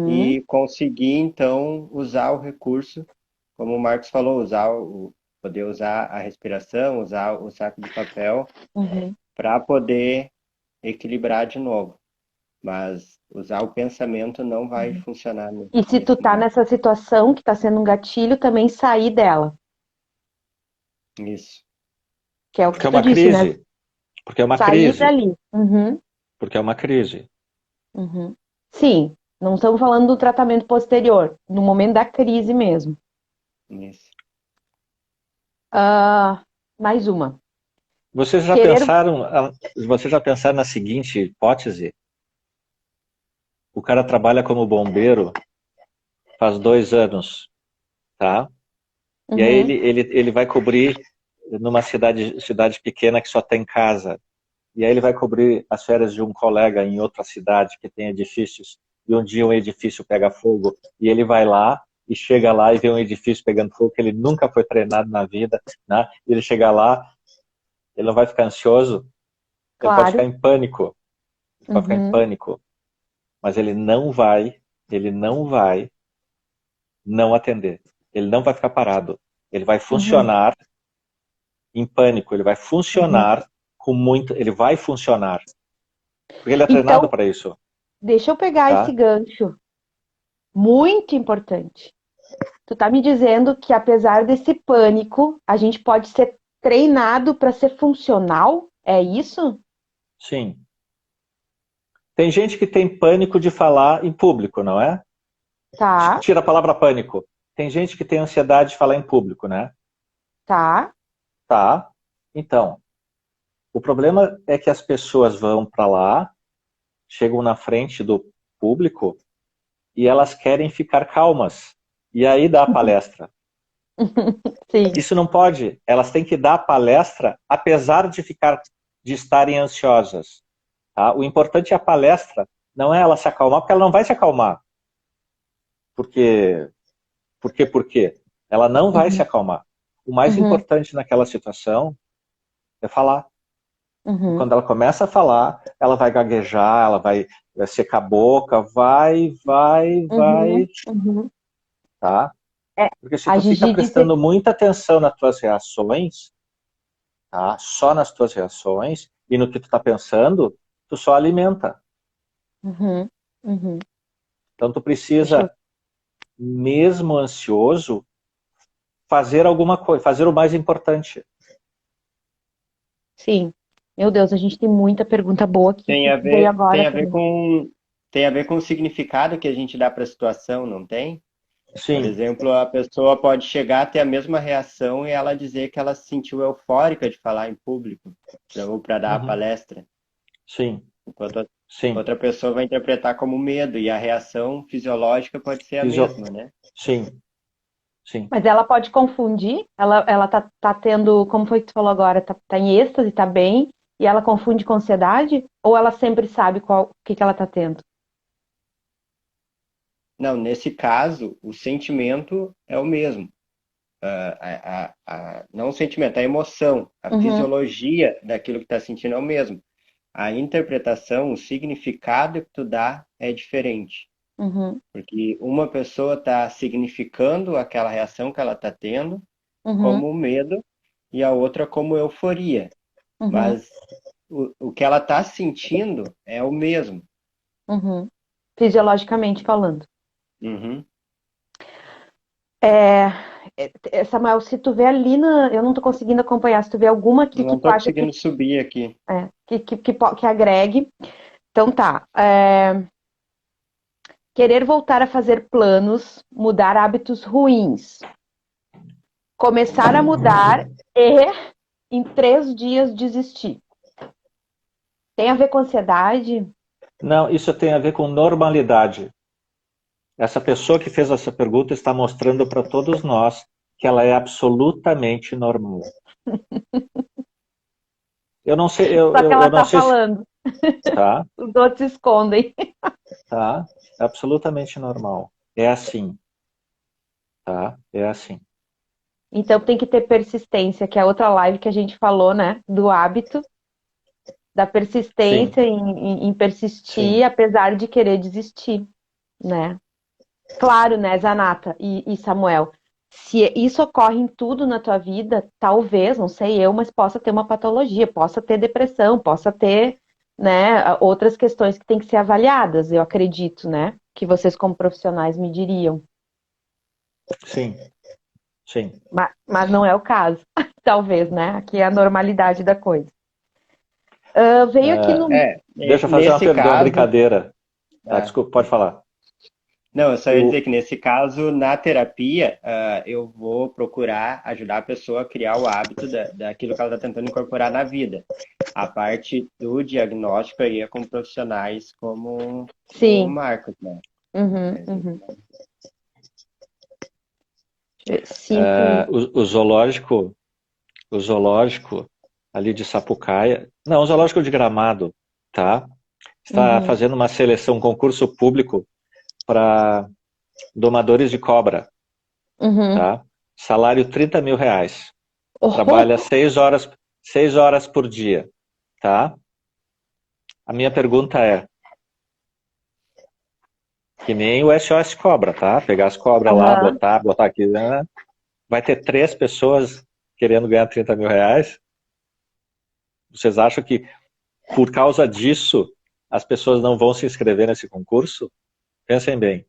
e conseguir, então, usar o recurso, como o Marcos falou, poder usar a respiração, usar o saco de papel para poder equilibrar de novo. Mas usar o pensamento não vai funcionar. E se tu tá nessa situação que tá sendo um gatilho, também sair dela. Isso. Que é o Porque que é tu uma disse, crise. né? Porque é uma Sair crise. dali. Porque é uma crise. Sim, não estamos falando do tratamento posterior, no momento da crise mesmo. Isso. Mais uma. Vocês já pensaram na seguinte hipótese? O cara trabalha como bombeiro faz 2 anos, tá? E aí ele vai cobrir numa cidade pequena que só tem casa. E aí ele vai cobrir as férias de um colega em outra cidade que tem edifícios. E um dia um edifício pega fogo e ele vai lá e chega lá e vê um edifício pegando fogo que ele nunca foi treinado na vida, né? Ele chega lá, ele não vai ficar ansioso, ele pode ficar em pânico. Ele pode ficar em pânico. Mas ele não vai não atender. Ele não vai ficar parado. Ele vai funcionar em pânico, ele vai funcionar ele vai funcionar. Porque ele é treinado para isso. Deixa eu pegar esse gancho. Muito importante. Tu tá me dizendo que apesar desse pânico, a gente pode ser treinado para ser funcional? É isso? Sim. Tem gente que tem pânico de falar em público, não é? Tá, Tira a palavra pânico. Tem gente que tem ansiedade de falar em público, né? tá. Tá. Então, o problema é que as pessoas vão para lá, chegam na frente do público e elas querem ficar calmas. E aí dá a palestra. Sim. Isso não pode. Elas têm que dar a palestra apesar de estarem ansiosas. Tá? O importante é a palestra, não é ela se acalmar, porque ela não vai se acalmar. Por quê? Ela não vai se Uhum, acalmar. O mais uhum, importante naquela situação é falar. E uhum, quando ela começa a falar, ela vai gaguejar, ela vai secar a boca, vai, uhum, uhum. tá? É, Porque se a tu fica Gigi disse. prestando muita atenção nas tuas reações, tá? Só nas tuas reações e no que tu tá pensando, tu só alimenta. Uhum, uhum. Então tu Deixa precisa, eu. mesmo ansioso, fazer alguma coisa, fazer o mais importante. Sim. Meu Deus, a gente tem muita pergunta boa aqui Tem que a veio ver, agora tem a ver também. com, tem a ver com o significado que a gente dá para a situação, não tem? Por Sim, exemplo, a pessoa pode chegar a ter a mesma reação e ela dizer que ela se sentiu eufórica de falar em público, ou para dar a uhum. palestra, Sim, enquanto a sim. outra pessoa vai interpretar como medo, e a reação fisiológica pode ser a Fisio... mesma, né? Sim, sim. Mas ela pode confundir? Ela tá tendo, como foi que tu falou agora? Tá em êxtase, tá bem, e ela confunde com ansiedade? Ou ela sempre sabe o que ela tá tendo? Não, nesse caso, o sentimento é o mesmo. Não o sentimento, a emoção, a Uhum, fisiologia daquilo que está sentindo é o mesmo. A interpretação, o significado que tu dá é diferente. uhum, Porque uma pessoa está significando aquela reação que ela está tendo uhum, como medo e a outra como euforia. uhum, Mas o que ela está sentindo é o mesmo. uhum. Fisiologicamente falando. Uhum. É, Samuel, se tu vê ali eu não tô conseguindo acompanhar, se tu vê alguma aqui que Não tu estou acha conseguindo subir aqui. que agregue, então tá. Querer voltar a fazer planos, mudar hábitos ruins, começar a mudar e em 3 dias desistir. Tem a ver com ansiedade? Não, isso tem a ver com normalidade. Essa pessoa que fez essa pergunta está mostrando para todos nós que ela é absolutamente normal. Eu não sei, Só que ela eu não tá sei se. falando, Tá, os outros se escondem. tá. É absolutamente normal. É assim, tá? É assim. Então tem que ter persistência, que é outra live que a gente falou, né? Do hábito, da Sim, persistência em persistir, sim, apesar de querer desistir, né? Claro, né, Zanata e Samuel? Se isso ocorre em tudo na tua vida, talvez, não sei eu, mas possa ter uma patologia, possa ter depressão, possa ter, né, outras questões que têm que ser avaliadas, eu acredito, né? Que vocês, como profissionais, me diriam. sim, sim. Mas não é o caso, talvez, né? Aqui é a normalidade da coisa. Veio aqui Ah, no. deixa eu fazer Nesse uma caso, brincadeira. Tá, ah, desculpa, pode falar. não, eu só ia dizer O, que nesse caso, na terapia, eu vou procurar ajudar a pessoa a criar o hábito daquilo que ela está tentando incorporar na vida. A parte do diagnóstico aí é com profissionais como o Sim. Marcos, né? Uhum, Mas, uhum. Sinto muito. o zoológico ali de Sapucaia, não, o zoológico de Gramado, tá? Está Uhum, fazendo uma seleção, um concurso público para domadores de cobra, uhum. tá? Salário R$ 30.000. Trabalha Oh, 6 horas por dia, tá? A minha pergunta é, que nem o SOS Cobra, tá? Pegar as cobras lá, aham. botar aqui, né? Vai ter 3 pessoas querendo ganhar R$ 30.000? Vocês acham que por causa disso as pessoas não vão se inscrever nesse concurso? Pensem bem.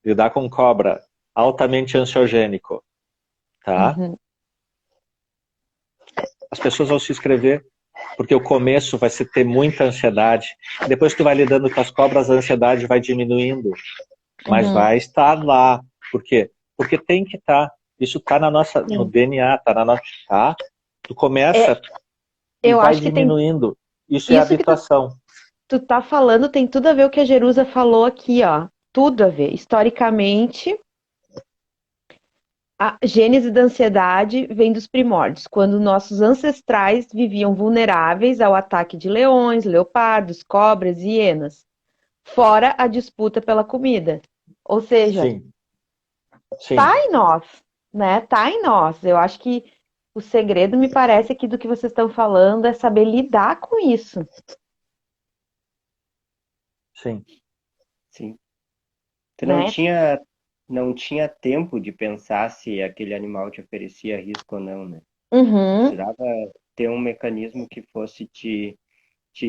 Lidar com cobra altamente ansiogênico, tá? Uhum. As pessoas vão se inscrever porque o começo vai ser ter muita ansiedade. Depois que tu vai lidando com as cobras, a ansiedade vai diminuindo, mas Uhum. vai estar lá. Por quê? Porque tem que estar. Isso está no Sim. DNA, está na nossa. Tá? Tu É, começa e eu vai acho que tem diminuindo. Isso é isso que habituação. tu tá falando tem tudo a ver com o que a Jerusa falou aqui, ó. Tudo a ver. Historicamente, a gênese da ansiedade vem dos primórdios, quando nossos ancestrais viviam vulneráveis ao ataque de leões, leopardos, cobras e hienas, fora a disputa pela comida. Ou seja, Sim, sim, tá em nós, né? Tá em nós. Eu acho que o segredo, me parece, aqui do que vocês estão falando é saber lidar com isso, sim. Sim. Tu né? não tinha tempo de pensar se aquele animal te oferecia risco ou não, né? Uhum, Precisava ter um mecanismo que fosse te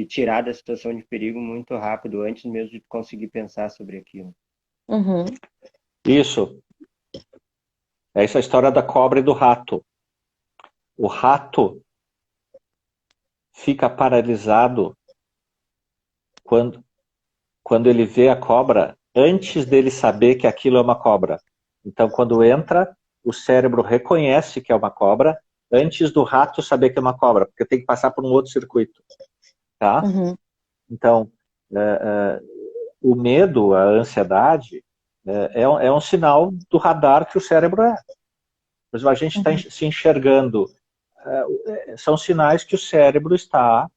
tirar da situação de perigo muito rápido, antes mesmo de conseguir pensar sobre aquilo. uhum, Isso. É essa história da cobra e do rato. O rato fica paralisado quando, quando ele vê a cobra antes dele saber que aquilo é uma cobra. Então, quando entra, o cérebro reconhece que é uma cobra antes do rato saber que é uma cobra, porque tem que passar por um outro circuito, tá? uhum, Então, é, é, o medo, a ansiedade, é um sinal do radar que o cérebro é. Por exemplo, a gente está uhum, se enxergando. São sinais que o cérebro está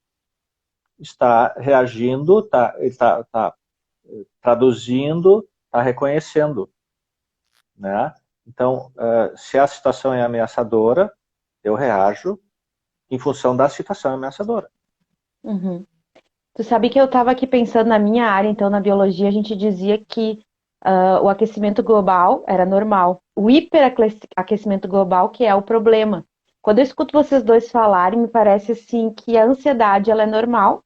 reagindo, está traduzindo, está reconhecendo, né? Então, se a situação é ameaçadora, eu reajo em função da situação ameaçadora. uhum. Tu sabe que eu estava aqui pensando na minha área, então na biologia a gente dizia que o aquecimento global era normal. O hiperaquecimento global que é o problema. Quando eu escuto vocês dois falarem, me parece assim que a ansiedade ela é normal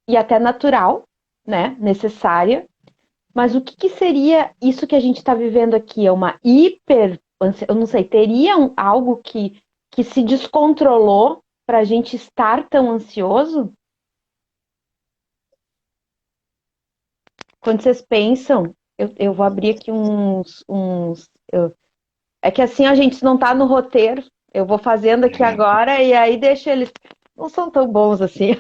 e até natural, né? Necessária. Mas o que que seria isso que a gente está vivendo aqui? É uma eu não sei, teria algo que se descontrolou para a gente estar tão ansioso? Quando vocês pensam, eu vou abrir aqui é que assim a gente não tá no roteiro, eu vou fazendo aqui agora e aí deixa eles. Não são tão bons assim,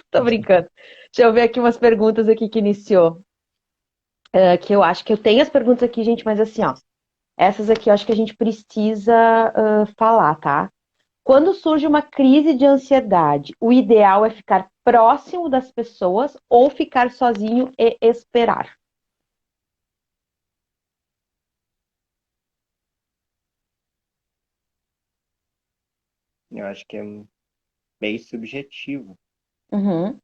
tô brincando. Deixa eu ver aqui umas perguntas aqui que iniciou. Que eu acho que eu tenho as perguntas aqui, gente, mas assim, ó. Essas aqui eu acho que a gente precisa falar, tá? Quando surge uma crise de ansiedade, o ideal é ficar próximo das pessoas ou ficar sozinho e esperar? Eu acho que é meio subjetivo. Uhum.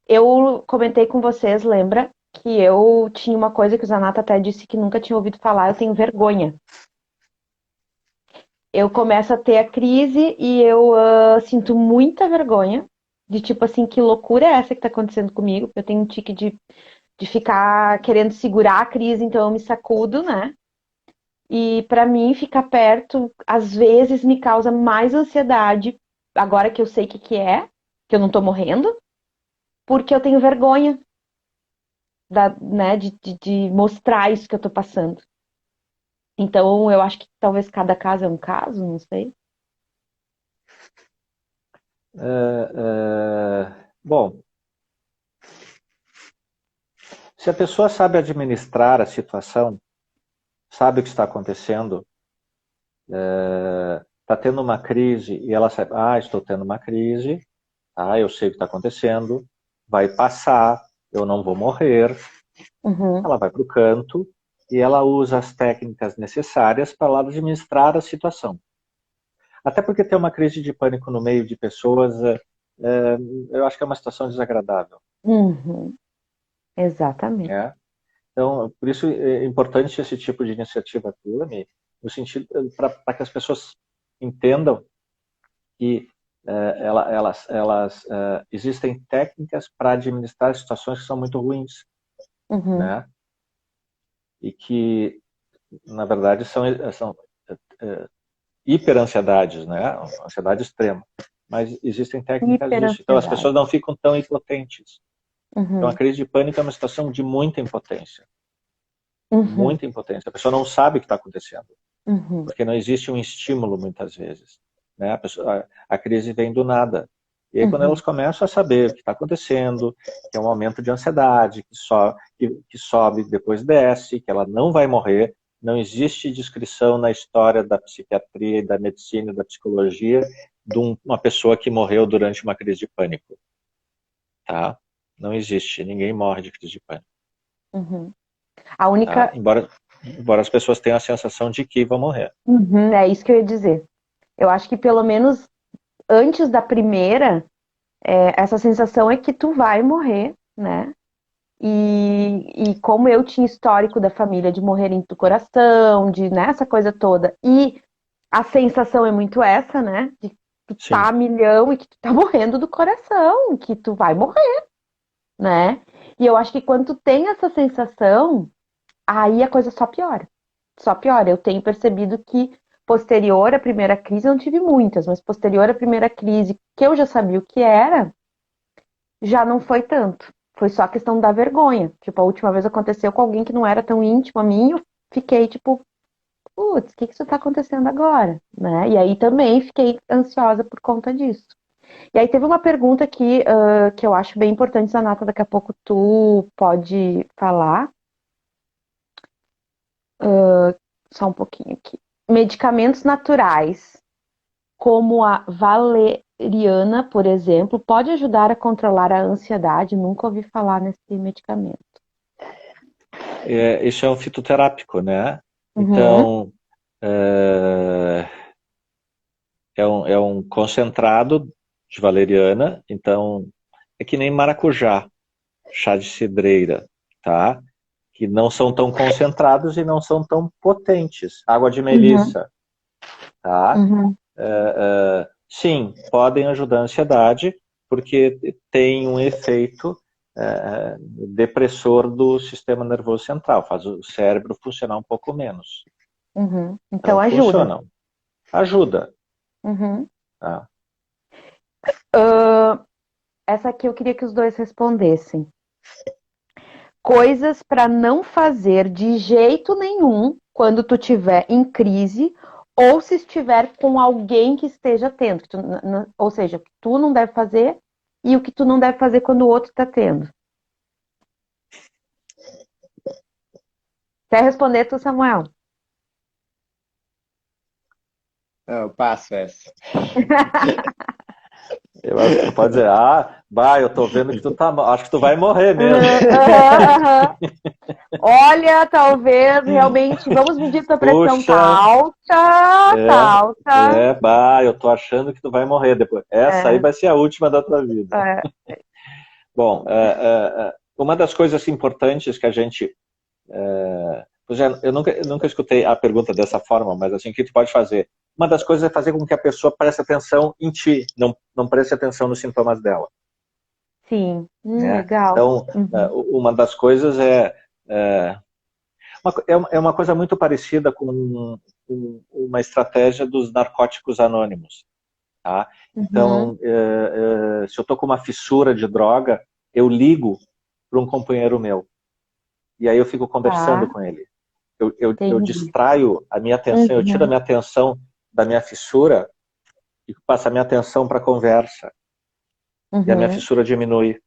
Eu comentei com vocês, lembra? Que eu tinha uma coisa que o Zanata até disse que nunca tinha ouvido falar, eu tenho vergonha. Eu começo a ter a crise e eu sinto muita vergonha de tipo assim, que loucura é essa que tá acontecendo comigo? Eu tenho um tique de ficar querendo segurar a crise, então eu me sacudo, né? E pra mim ficar perto, às vezes me causa mais ansiedade, agora que eu sei o que que é, que eu não tô morrendo, porque eu tenho vergonha né, de mostrar isso que eu tô passando. Então, eu acho que talvez cada caso é um caso, não sei. Bom, se a pessoa sabe administrar a situação, sabe o que está acontecendo, está tendo uma crise e ela sabe, estou tendo uma crise, eu sei o que está acontecendo, vai passar, eu não vou morrer, Uhum, ela vai para o canto e ela usa as técnicas necessárias para ela administrar a situação. Até porque ter uma crise de pânico no meio de pessoas, eu acho que é uma situação desagradável. uhum, exatamente. Né? Então, por isso é importante esse tipo de iniciativa tua, no sentido para que as pessoas entendam que existem técnicas para administrar situações que são muito ruins, Uhum, né? e que, na verdade, são hiperansiedades, né? Ansiedade extrema. Mas existem técnicas disso. Então, as pessoas não ficam tão impotentes. Então, a crise de pânico é uma situação de muita impotência. Muita impotência. A pessoa não sabe o que está acontecendo. Porque não existe um estímulo, muitas vezes. Né? A crise vem do nada. E aí, quando elas começam a saber o que está acontecendo, que é um aumento de ansiedade, que sobe, depois desce, que ela não vai morrer, não existe descrição na história da psiquiatria e da medicina e da psicologia de uma pessoa que morreu durante uma crise de pânico. Tá? Não existe. Ninguém morre de crise de pânico. A única... Tá? Embora as pessoas tenham a sensação de que vão morrer. É isso que eu ia dizer. Eu acho que pelo menos antes da primeira, essa sensação é que tu vai morrer, né? E como eu tinha histórico da família de morrerem do coração, né, essa coisa toda, e a sensação é muito essa, né? De que tu tá a milhão e que tu tá morrendo do coração, que tu vai morrer, né? E eu acho que quando tu tem essa sensação, aí a coisa só piora. Só piora. Eu tenho percebido que posterior à primeira crise, eu não tive muitas, mas posterior à primeira crise, que eu já sabia o que era, já não foi tanto. Foi só a questão da vergonha. Tipo, a última vez aconteceu com alguém que não era tão íntimo a mim, eu fiquei tipo, putz, o que isso tá acontecendo agora? Né? E aí também fiquei ansiosa por conta disso. E aí teve uma pergunta aqui que eu acho bem importante, Zanata, daqui a pouco tu pode falar. Só um pouquinho aqui. Medicamentos naturais, como a valeriana, por exemplo, pode ajudar a controlar a ansiedade? Nunca ouvi falar nesse medicamento. Isso é um fitoterápico, né? Então, é um concentrado de valeriana, então é que nem maracujá, chá de cidreira, tá? Que não são tão concentrados e não são tão potentes. Água de melissa, tá? Sim, podem ajudar a ansiedade, porque tem um efeito depressor do sistema nervoso central, faz o cérebro funcionar um pouco menos. Então ajuda. Funcionam. Ajuda. Tá? Essa aqui eu queria que os dois respondessem. Coisas para não fazer de jeito nenhum quando tu estiver em crise ou se estiver com alguém que esteja tendo. Ou seja, o que tu não deve fazer e o que tu não deve fazer quando o outro está tendo. Quer responder tu, Samuel? Eu passo essa. Eu acho que tu pode dizer, eu tô vendo que tu tá, acho que tu vai morrer mesmo. Olha, talvez realmente, vamos medir tua pressão. Puxa, tá alta. Eu tô achando que tu vai morrer depois. Essa aí vai ser a última da tua vida. Bom, uma das coisas importantes que a gente... eu nunca escutei a pergunta dessa forma, mas assim, o que tu pode fazer? Uma das coisas é fazer com que a pessoa preste atenção em ti, não preste atenção nos sintomas dela. Sim, legal. Então, uma das coisas é uma coisa muito parecida com uma estratégia dos narcóticos anônimos. Tá? Então, se eu estou com uma fissura de droga, eu ligo para um companheiro meu. E aí eu fico conversando com ele. Eu distraio a minha atenção, eu tiro a minha atenção da minha fissura e passo a minha atenção para a conversa. E a minha fissura diminui.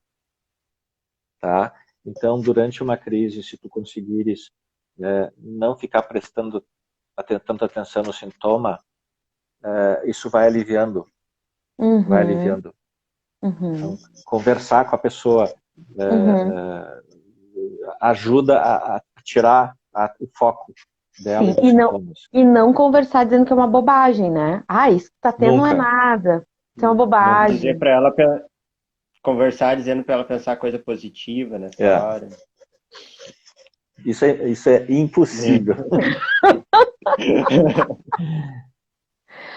Tá? Então, durante uma crise, se tu conseguires não ficar prestando tanta atenção no sintoma, isso vai aliviando. Vai aliviando. Então, conversar com a pessoa ajuda a tirar o foco dela. E não conversar dizendo que é uma bobagem, né? Isso que tá tendo não é nada. Isso é uma bobagem. Dizer para ela conversar dizendo para ela pensar coisa positiva nessa hora. Isso é impossível.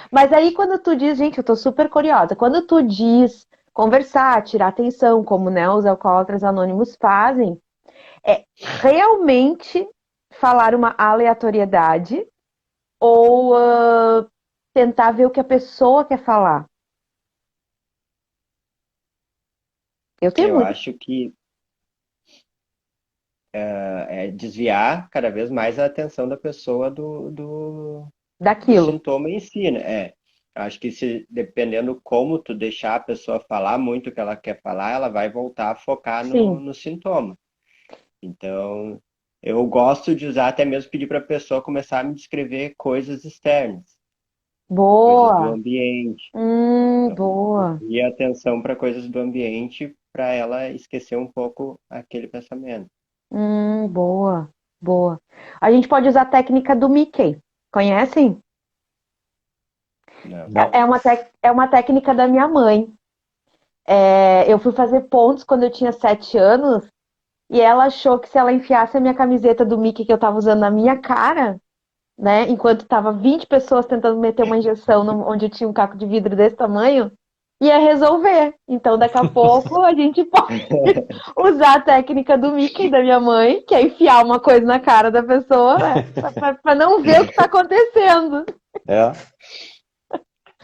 Mas aí quando tu diz, gente, eu tô super curiosa, quando tu diz conversar, tirar atenção, como os alcoólatras anônimos fazem, é realmente falar uma aleatoriedade ou tentar ver o que a pessoa quer falar? Eu tenho Eu muito acho que é desviar cada vez mais a atenção da pessoa do daquilo. sintoma em si, né? Acho que se dependendo como tu deixar a pessoa falar muito o que ela quer falar, ela vai voltar a focar no, Sim, no sintoma. Então, eu gosto de usar, até mesmo pedir para a pessoa começar a me descrever coisas externas, coisas do boa. ambiente. Então, Boa. desvia a atenção para coisas do ambiente para ela esquecer um pouco aquele pensamento. Boa. Boa. A gente pode usar a técnica do Mickey. Conhecem? Não. Não. É uma técnica da minha mãe. Eu fui fazer pontos quando eu tinha 7 anos e ela achou que se ela enfiasse a minha camiseta do Mickey que eu tava usando na minha cara, né, enquanto tava 20 pessoas tentando meter uma injeção onde eu tinha um caco de vidro desse tamanho, ia resolver. Então, daqui a pouco, a gente pode usar a técnica do Mickey da minha mãe, que é enfiar uma coisa na cara da pessoa, né, pra não ver o que tá acontecendo. É.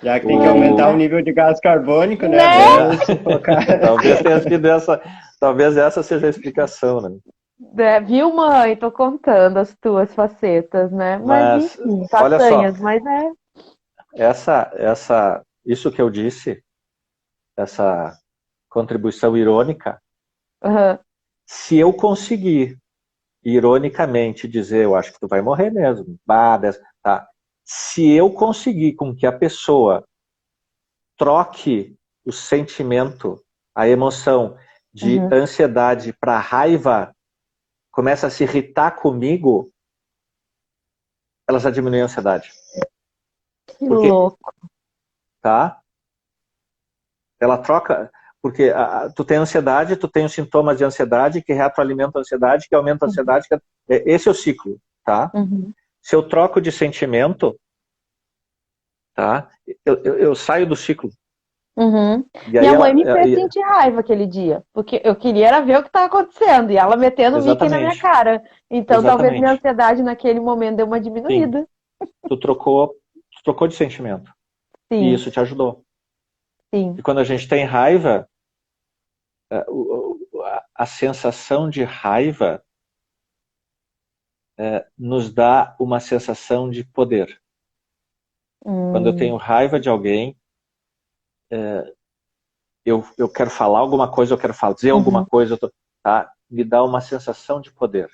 Já que tem que aumentar o O... nível de gás carbônico, né? Né? Vamos focar. Talvez tenha sido essa, talvez essa seja a explicação, né? Viu, mãe? Tô contando as tuas facetas, né? Mas, Mas, enfim, olha só, façanhas, mas é. isso que eu disse, essa contribuição irônica, Aham. se eu conseguir, ironicamente, dizer, eu acho que tu vai morrer mesmo, tá? Se eu conseguir com que a pessoa troque o sentimento, a emoção de Uhum. ansiedade para raiva, começa a se irritar comigo, ela já diminui a ansiedade. Que Porque, louco. tá? Ela troca, porque tu tem ansiedade, tu tem os sintomas de ansiedade que retroalimentam a ansiedade, que aumenta a ansiedade. Esse é o ciclo, tá? Uhum. Se eu troco de sentimento, tá? Eu saio do ciclo. Uhum. E aí Minha mãe ela. me fez sentir raiva aquele dia, porque eu queria era ver o que estava acontecendo, e ela metendo o Mickey na minha Exatamente. cara. Então, talvez minha Exatamente. ansiedade naquele momento deu uma Sim. diminuída. Tu trocou de sentimento. E Sim, isso te ajudou. E sim. quando a gente tem raiva, a sensação de raiva nos dá uma sensação de poder. Quando eu tenho Hum, raiva de alguém, eu quero falar alguma coisa, eu quero fazer alguma uhum, coisa, tá? Me dá uma sensação de poder.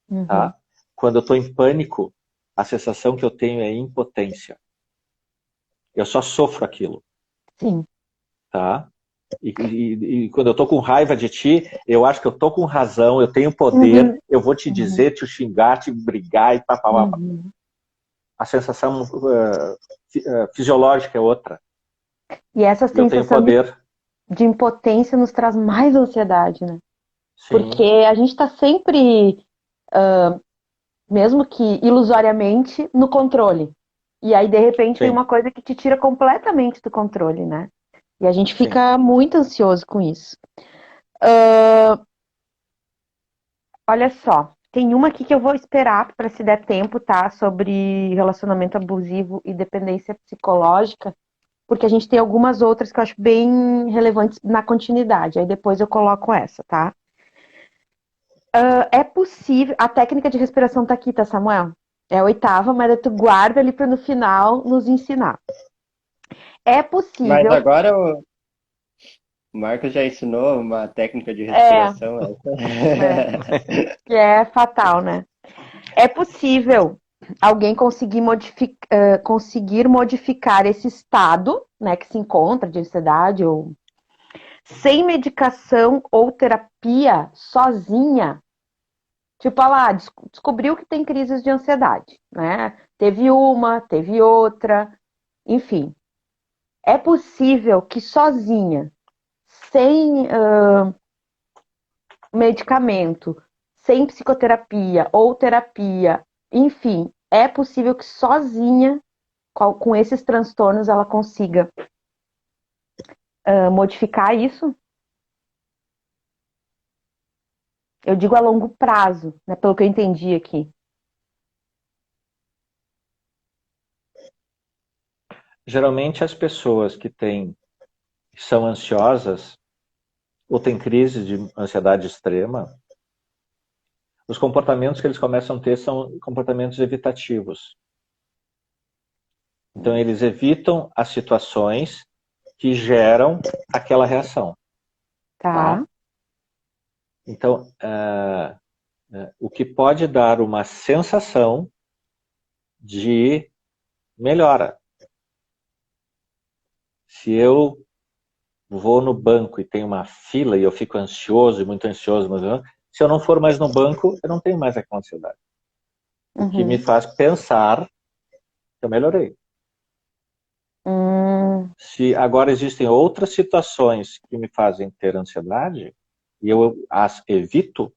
uhum. Tá? Quando eu estou em pânico, a sensação que eu tenho é impotência. Eu só sofro aquilo. Sim. Tá? E quando eu estou com raiva de ti, eu acho que eu estou com razão, eu tenho poder, Uhum, eu vou te uhum, dizer, te xingar, te brigar e papapá. uhum. A sensação fisiológica é outra. E essa E eu tenho sensação poder. de impotência nos traz mais ansiedade, né? Porque Sim, a gente está sempre, mesmo que ilusoriamente, no controle. E aí, de repente, vem sim, uma coisa que te tira completamente do controle, né? E a gente sim. fica muito ansioso com isso. Olha só, tem uma aqui que eu vou esperar para se der tempo, tá? Sobre relacionamento abusivo e dependência psicológica, porque a gente tem algumas outras que eu acho bem relevantes na continuidade. Aí depois eu coloco essa, tá? É possível. A técnica de respiração tá aqui, tá, Samuel? É a oitava, mas tu guarda ali para no final nos ensinar. É Mas possível. agora o Marcos já ensinou uma técnica de É, respiração. é, que é fatal, né? É possível alguém conseguir modificar esse estado, né, que se encontra de ansiedade ou sem medicação ou terapia sozinha. Tipo, olha lá, descobriu que tem crises de ansiedade, né? Teve uma, teve outra, enfim. É possível que sozinha, sem medicamento, sem psicoterapia ou terapia, enfim, é possível que sozinha, com esses transtornos, ela consiga modificar isso. Eu digo a longo prazo, né, pelo que eu entendi aqui. Geralmente as pessoas que são ansiosas ou têm crise de ansiedade extrema, os comportamentos que eles começam a ter são comportamentos evitativos. Então eles evitam as situações que geram aquela reação. Tá. Tá? Então, o que pode dar uma sensação de melhora. Se eu vou no banco e tem uma fila e eu fico ansioso, e muito ansioso, se eu não for mais no banco, eu não tenho mais aquela ansiedade. O que me faz pensar que eu melhorei. Se agora existem outras situações que me fazem ter ansiedade, e eu as evito,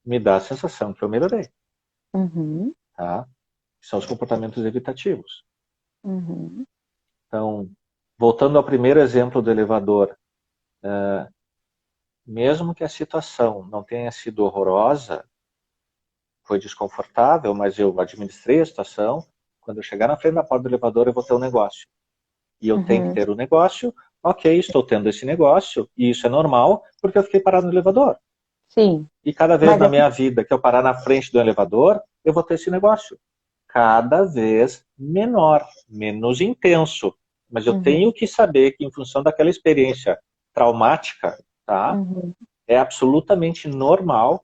me dá a sensação que eu melhorei. Tá? São os comportamentos evitativos. Então, voltando ao primeiro exemplo do elevador, mesmo que a situação não tenha sido horrorosa, foi desconfortável, mas eu administrei a situação, quando eu chegar na frente da porta do elevador, eu vou ter um negócio. E eu tenho que ter um negócio, ok, estou tendo esse negócio, e isso é normal, porque eu fiquei parado no elevador. Sim. E cada vez na minha vida que eu parar na frente do elevador, eu vou ter esse negócio. Cada vez menor, menos intenso. Mas eu tenho que saber que, em função daquela experiência traumática, tá? É absolutamente normal,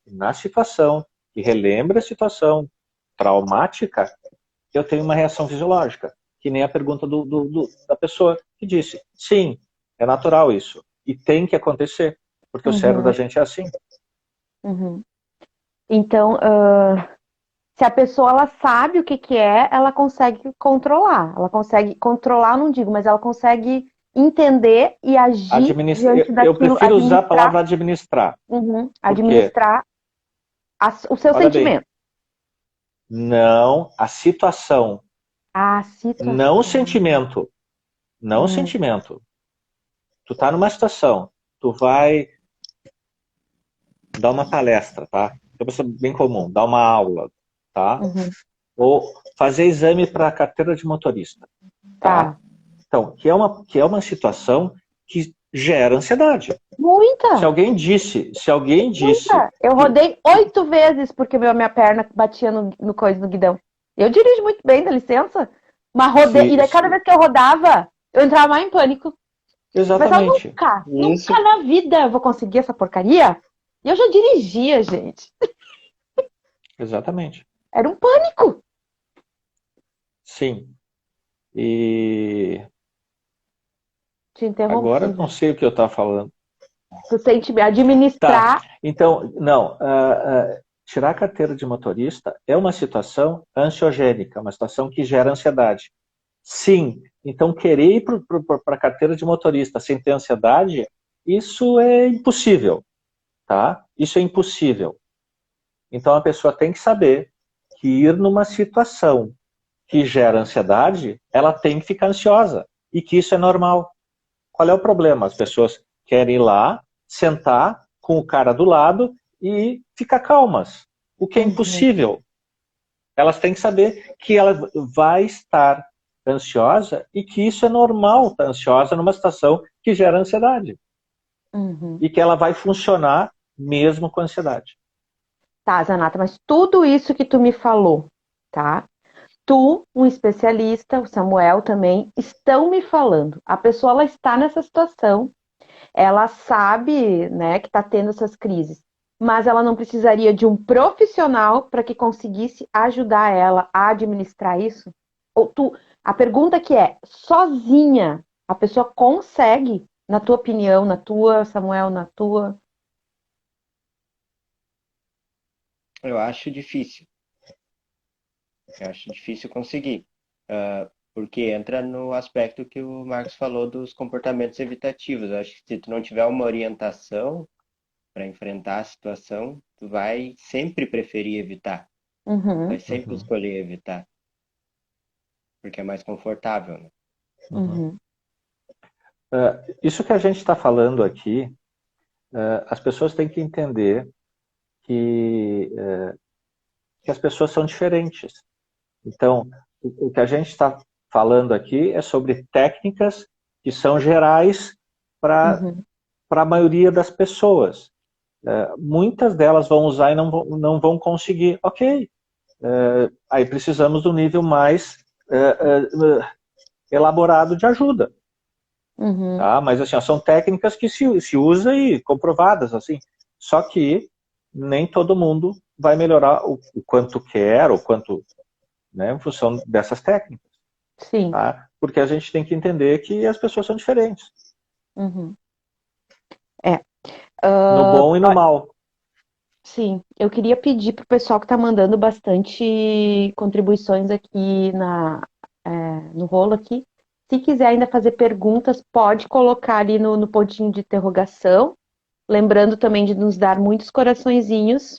na situação que relembra a situação traumática, eu tenho uma reação fisiológica. Que nem a pergunta da pessoa que disse. Sim, é natural isso. E tem que acontecer, porque o cérebro da gente é assim. Então, se a pessoa ela sabe o que é, ela consegue controlar. Ela consegue controlar, não digo, mas ela consegue entender e agir diante daquilo. Eu prefiro usar a palavra administrar. Administrar o seu sentimento. Não a situação. A situação. Não o sentimento. Não o sentimento. Tu tá numa situação, tu vai dar uma palestra, tá? É uma coisa bem comum, dar uma aula, tá? Ou fazer exame para carteira de motorista, tá? Então, que é uma situação que gera ansiedade. Muita! Se alguém disse... Muita. Eu rodei 8 vezes porque minha perna batia no coisa do guidão. Eu dirijo muito bem, dá licença. Mas rodei, e daí cada vez que eu rodava, eu entrava mais em pânico. Exatamente. Mas nunca na vida eu vou conseguir essa porcaria. E eu já dirigia, gente. Exatamente. Era um pânico. Sim. E... Te interrompi. Agora não sei o que eu estava falando. Tu sente administrar... Tá. Então, não. Tirar a carteira de motorista é uma situação ansiogênica, uma situação que gera ansiedade. Sim. Então, querer ir para a carteira de motorista sem ter ansiedade, isso é impossível. Tá? Isso é impossível. Então, a pessoa tem que saber que ir numa situação que gera ansiedade, ela tem que ficar ansiosa. E que isso é normal. Qual é o problema? As pessoas querem ir lá, sentar com o cara do lado e ficar calmas. O que é impossível. Elas têm que saber que ela vai estar ansiosa e que isso é normal estar ansiosa numa situação que gera ansiedade. E que ela vai funcionar mesmo com ansiedade. Tá, Zanata, mas tudo isso que tu me falou, tá? Tu, um especialista, o Samuel também, estão me falando. A pessoa, ela está nessa situação, ela sabe, né, que está tendo essas crises, mas ela não precisaria de um profissional para que conseguisse ajudar ela a administrar isso? Ou a pergunta que é, sozinha, a pessoa consegue, na tua opinião, na tua, Samuel, na tua? Eu acho difícil. Eu acho difícil conseguir. Porque entra no aspecto que o Marcos falou dos comportamentos evitativos. Eu acho que se tu não tiver uma orientação para enfrentar a situação, tu vai sempre preferir evitar. Vai sempre escolher evitar. Porque é mais confortável, né? Isso que a gente está falando aqui, as pessoas têm que entender que as pessoas são diferentes. Então, o que a gente está falando aqui é sobre técnicas que são gerais para a maioria das pessoas. Muitas delas vão usar e não vão conseguir. Ok, aí precisamos do nível mais elaborado de ajuda. Tá? Mas assim, são técnicas que se usa e comprovadas. Assim. Só que nem todo mundo vai melhorar o quanto quer, ou quanto, né, em função dessas técnicas. Sim. Tá? Porque a gente tem que entender que as pessoas são diferentes. No bom e no mal. Sim, eu queria pedir para o pessoal que está mandando bastante contribuições aqui no rolo aqui, se quiser ainda fazer perguntas, pode colocar ali no pontinho de interrogação, lembrando também de nos dar muitos coraçõezinhos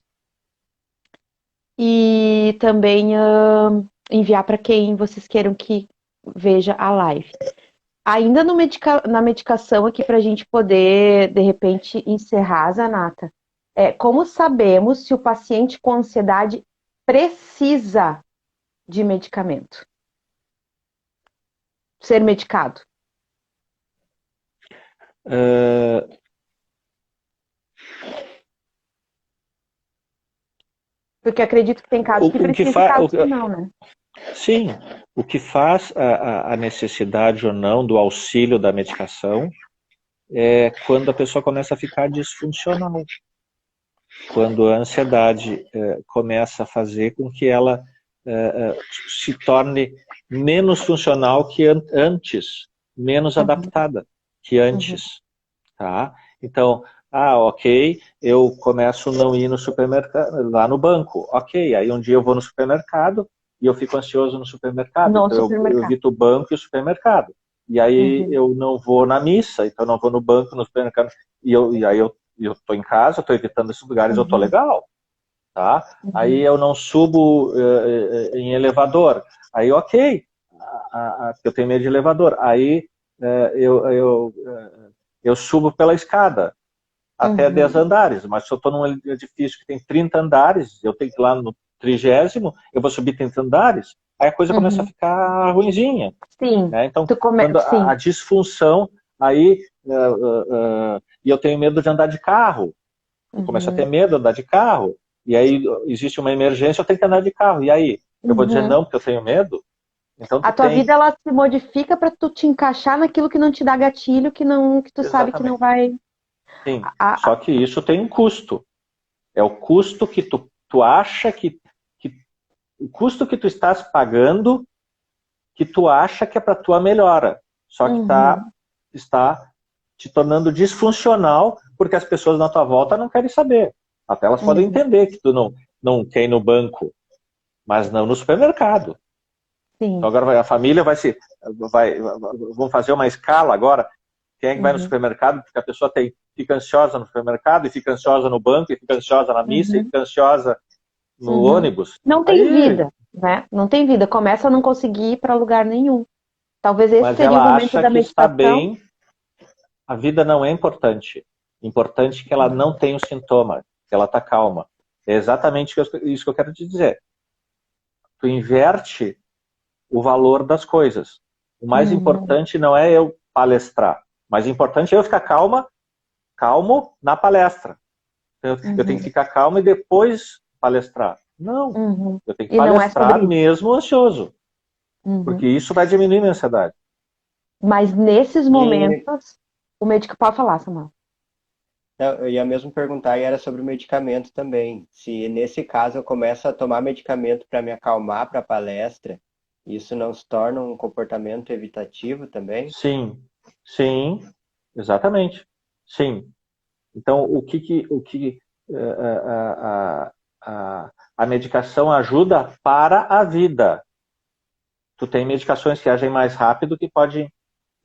e também enviar para quem vocês queiram que veja a live. Ainda na medicação aqui para a gente poder, de repente, encerrar, Zanata. Como sabemos se o paciente com ansiedade precisa de medicamento? Ser medicado? Porque acredito que tem casos que precisam, casos que não, né? Sim, o que faz a necessidade ou não do auxílio da medicação é quando a pessoa começa a ficar disfuncional. Quando a ansiedade começa a fazer com que ela se torne menos funcional que antes, menos adaptada que antes. Tá? Então, ok, eu começo a não ir no supermercado, lá no banco. Ok, aí um dia eu vou no supermercado e eu fico ansioso no supermercado. Então eu evito o banco e o supermercado. E aí eu não vou na missa, então eu não vou no banco, no supermercado. E aí eu estou em casa, estou evitando esses lugares, eu estou legal. Tá? Aí eu não subo em elevador. Aí ok, eu tenho medo de elevador. Aí eu subo pela escada até 10 andares, mas se eu estou num edifício que tem 30 andares, eu tenho que ir lá no 30º, eu vou subir 30 andares, aí a coisa começa a ficar ruinzinha. Sim. Né? Então, quando a disfunção, aí, e eu tenho medo de andar de carro, eu começo a ter medo de andar de carro, e aí existe uma emergência, eu tenho que andar de carro, e aí? Eu vou dizer não, porque eu tenho medo? Então, a tua vida, ela se modifica para tu te encaixar naquilo que não te dá gatilho, que tu sabe que não vai... Sim, só que isso tem um custo. É o custo que tu acha o custo que tu estás pagando, que tu acha que é para tua melhora. Só que está te tornando disfuncional, porque as pessoas na tua volta não querem saber. Até elas podem entender que tu não quer ir no banco, mas não no supermercado. Sim. Então agora a família vão fazer uma escala agora. Quem é que vai no supermercado? Porque a pessoa fica ansiosa no supermercado, e fica ansiosa no banco, e fica ansiosa na missa, e fica ansiosa no ônibus. Não tem vida, né? Não tem vida. Começa a não conseguir ir para lugar nenhum. Talvez esse seria o momento da meditação. Mas ela acha que está bem. A vida não é importante. Importante que ela não tenha o sintoma, que ela está calma. É exatamente isso que eu quero te dizer. Tu inverte o valor das coisas. O mais importante não é eu palestrar. O mais importante é eu ficar calmo na palestra. Eu tenho que ficar calmo e depois palestrar. Não. Eu tenho que palestrar mesmo ansioso. Porque isso vai diminuir minha ansiedade. Mas nesses momentos, o médico pode falar, Samuel. Eu ia mesmo perguntar, e era sobre o medicamento também. Se nesse caso eu começo a tomar medicamento para me acalmar para a palestra, isso não se torna um comportamento evitativo também? Sim, exatamente. Sim. Então, o que a medicação ajuda para a vida? Tu tem medicações que agem mais rápido que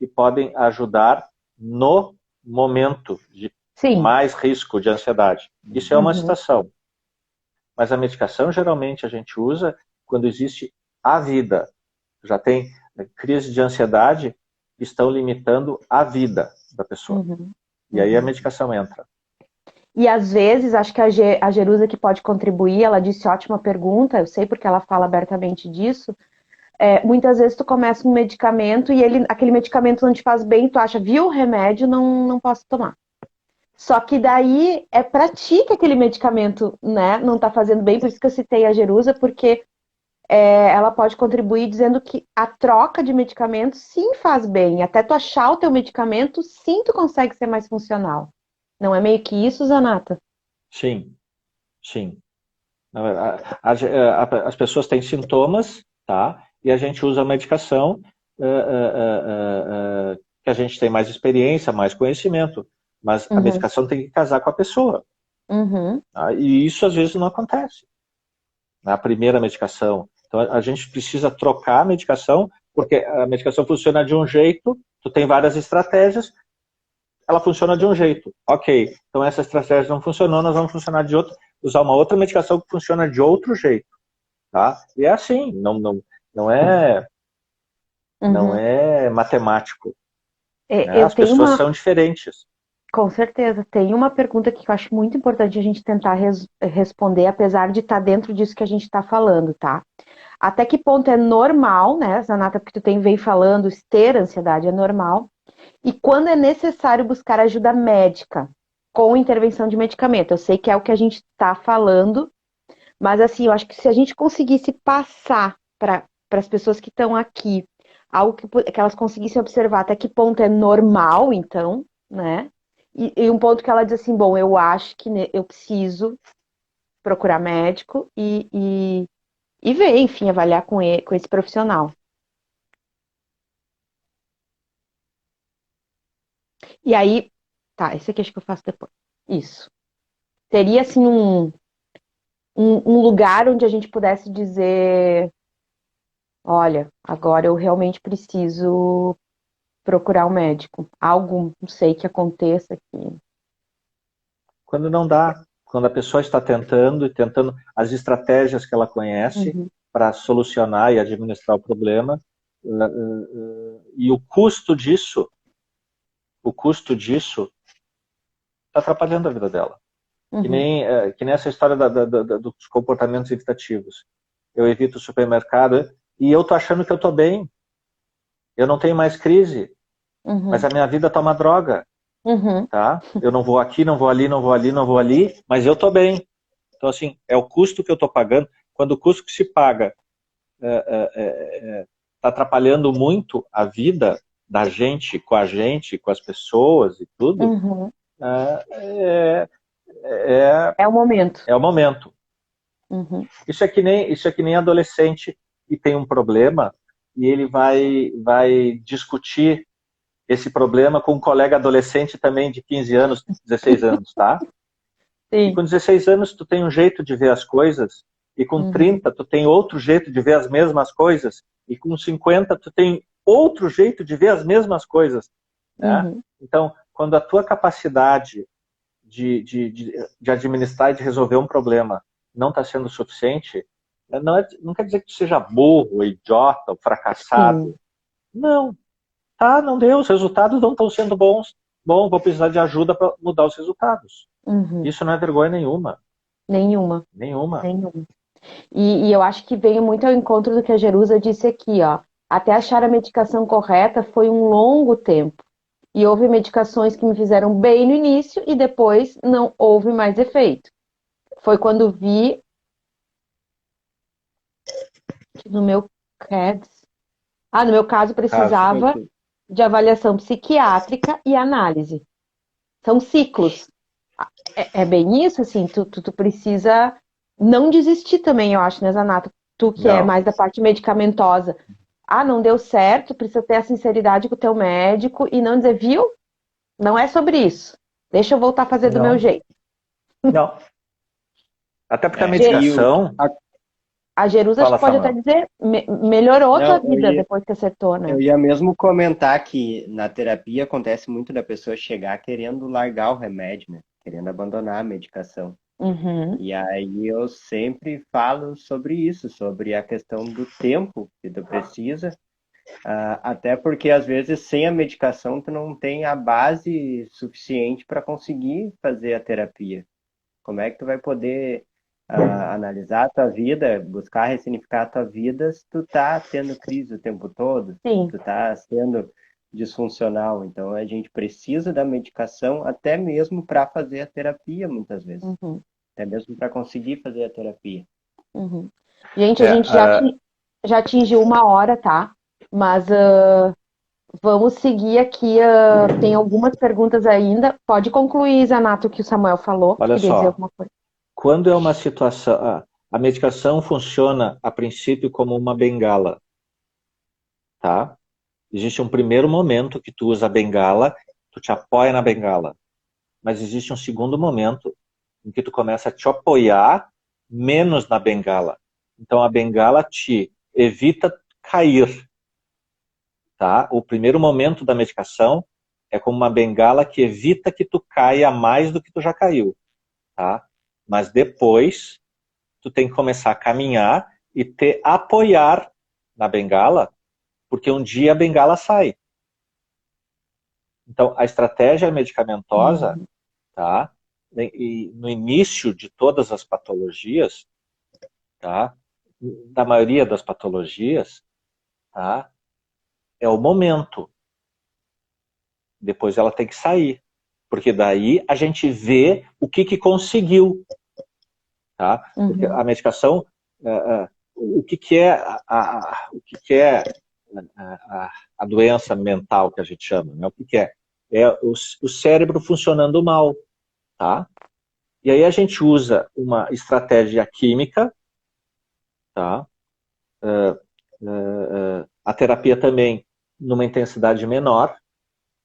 podem ajudar no momento de mais risco de ansiedade. Isso é uma situação. Mas a medicação, geralmente, a gente usa quando existe a vida. Já tem crise de ansiedade que estão limitando a vida da pessoa. E aí a medicação entra. E às vezes, acho que a Jerusa que pode contribuir, ela disse ótima pergunta, eu sei porque ela fala abertamente disso, muitas vezes tu começa um medicamento e aquele medicamento não te faz bem, tu acha, viu o remédio, não posso tomar. Só que daí é pra ti que aquele medicamento, né, não tá fazendo bem, por isso que eu citei a Jerusa, porque ela pode contribuir dizendo que a troca de medicamentos sim faz bem. Até tu achar o teu medicamento, sim tu consegue ser mais funcional. Não é meio que isso, Zanata? Sim, sim. As pessoas têm sintomas, tá? E a gente usa a medicação que a gente tem mais experiência, mais conhecimento. Mas a Uhum. medicação tem que casar com a pessoa. Uhum. Tá? E isso às vezes não acontece na primeira medicação. Então a gente precisa trocar a medicação, porque a medicação funciona de um jeito, tu tem várias estratégias, ela funciona de um jeito. Ok, então essa estratégia não funcionou, nós vamos funcionar de outro, usar uma outra medicação que funciona de outro jeito. Tá? E é assim, não é, não Uhum. é matemático. Né? Eu As tenho pessoas uma, são diferentes. com certeza, tem uma pergunta aqui que eu acho muito importante a gente tentar responder, apesar de estar dentro disso que a gente está falando, tá? Até que ponto é normal, né, Zanata, porque tu vem falando, ter ansiedade é normal, e quando é necessário buscar ajuda médica com intervenção de medicamento? Eu sei que é o que a gente está falando, mas assim, eu acho que se a gente conseguisse passar para as pessoas que estão aqui, algo que elas conseguissem observar até que ponto é normal, então, né? E um ponto que ela diz assim, bom, eu acho que eu preciso procurar médico e ver, enfim, avaliar com esse profissional. E aí, tá, esse aqui acho que eu faço depois. Isso. Teria, assim, um lugar onde a gente pudesse dizer, olha, agora eu realmente preciso procurar um médico. Algo, não sei, que aconteça aqui. Quando não dá, quando a pessoa está tentando e tentando as estratégias que ela conhece Uhum. para solucionar e administrar o problema, e o custo disso está atrapalhando a vida dela. Uhum. Que nem essa história dos comportamentos evitativos. Eu evito o supermercado e eu tô achando que eu tô bem. Eu não tenho mais crise, mas Uhum. a minha vida tá uma droga, Uhum. tá? Eu não vou aqui, não vou ali, não vou ali, não vou ali, mas eu tô bem. Então, assim, é o custo que eu tô pagando. Quando o custo que se paga está atrapalhando muito a vida da gente, com as pessoas e tudo, Uhum. é, é, É o momento. é o momento. Uhum. Isso é que nem adolescente que tem um problema e ele vai discutir esse problema com um colega adolescente também de 15 anos, 16 anos, tá? E Sim. com 16 anos tu tem um jeito de ver as coisas, e com Uhum. 30 tu tem outro jeito de ver as mesmas coisas, e com 50 tu tem outro jeito de ver as mesmas coisas, né? Uhum. Então, quando a tua capacidade de administrar e de resolver um problema não está sendo suficiente, não quer dizer que tu seja burro, idiota, ou Sim. fracassado. Não, tá, não deu, os resultados não estão sendo bons. Bom, vou precisar de ajuda para mudar os resultados. Uhum. Isso não é vergonha nenhuma. Nenhuma. Nenhuma. Nenhuma. E eu acho que veio muito ao encontro do que a Jerusa disse aqui, ó. Até achar a medicação correta foi um longo tempo. E houve medicações que me fizeram bem no início e depois não houve mais efeito. Foi quando vi que no meu no meu caso Caso. precisava de avaliação psiquiátrica e análise. São ciclos. É bem isso, assim, tu precisa não desistir também, eu acho, né, Zanata? Tu que é Não. mais da parte medicamentosa. Ah, não deu certo, precisa ter a sinceridade com o teu médico e não dizer, viu? Não é sobre isso. Deixa eu voltar a fazer do meu Não. jeito. Não. Até porque a Ge- medicação. A Jerusa acho Fala, que pode até Samuel. dizer, melhorou a tua Não, eu vida ia, depois que acertou, né? eu ia mesmo comentar que na terapia acontece muito da pessoa chegar querendo largar o remédio, né? Querendo abandonar a medicação. Uhum, E aí eu sempre falo sobre isso, sobre a questão do tempo que tu precisa, até porque às vezes sem a medicação tu não tem a base suficiente para conseguir fazer a terapia. Como é que tu vai poder analisar a tua vida, buscar ressignificar a tua vida, se tu tá tendo crise o tempo todo, Sim. tu tá sendo disfuncional. Então a gente precisa da medicação até mesmo para fazer a terapia, muitas vezes. Até mesmo para conseguir fazer a terapia. Gente, a gente já atingiu 1 hora, tá? Mas vamos seguir aqui. Tem algumas perguntas ainda. Pode concluir, Zanato, o que o Samuel falou. Olha Queria dizer só, alguma coisa. quando é uma situação... a medicação funciona, a princípio, como uma bengala, tá? Existe um primeiro momento que tu usa a bengala, tu te apoia na bengala. Mas existe um segundo momento em que tu começa a te apoiar menos na bengala. Então a bengala te evita cair, tá? O primeiro momento da medicação é como uma bengala que evita que tu caia mais do que tu já caiu, tá? Mas depois tu tem que começar a caminhar e te apoiar na bengala, porque um dia a bengala sai. Então a estratégia medicamentosa, tá? E no início de todas as patologias, tá? Da maioria das patologias, tá? É o momento. Depois ela tem que sair. Porque daí a gente vê o que conseguiu. Tá? Porque a medicação, o que é a doença mental que a gente chama? Né? O que é? É o cérebro funcionando mal. Tá? E aí a gente usa uma estratégia química, tá? A terapia também numa intensidade menor,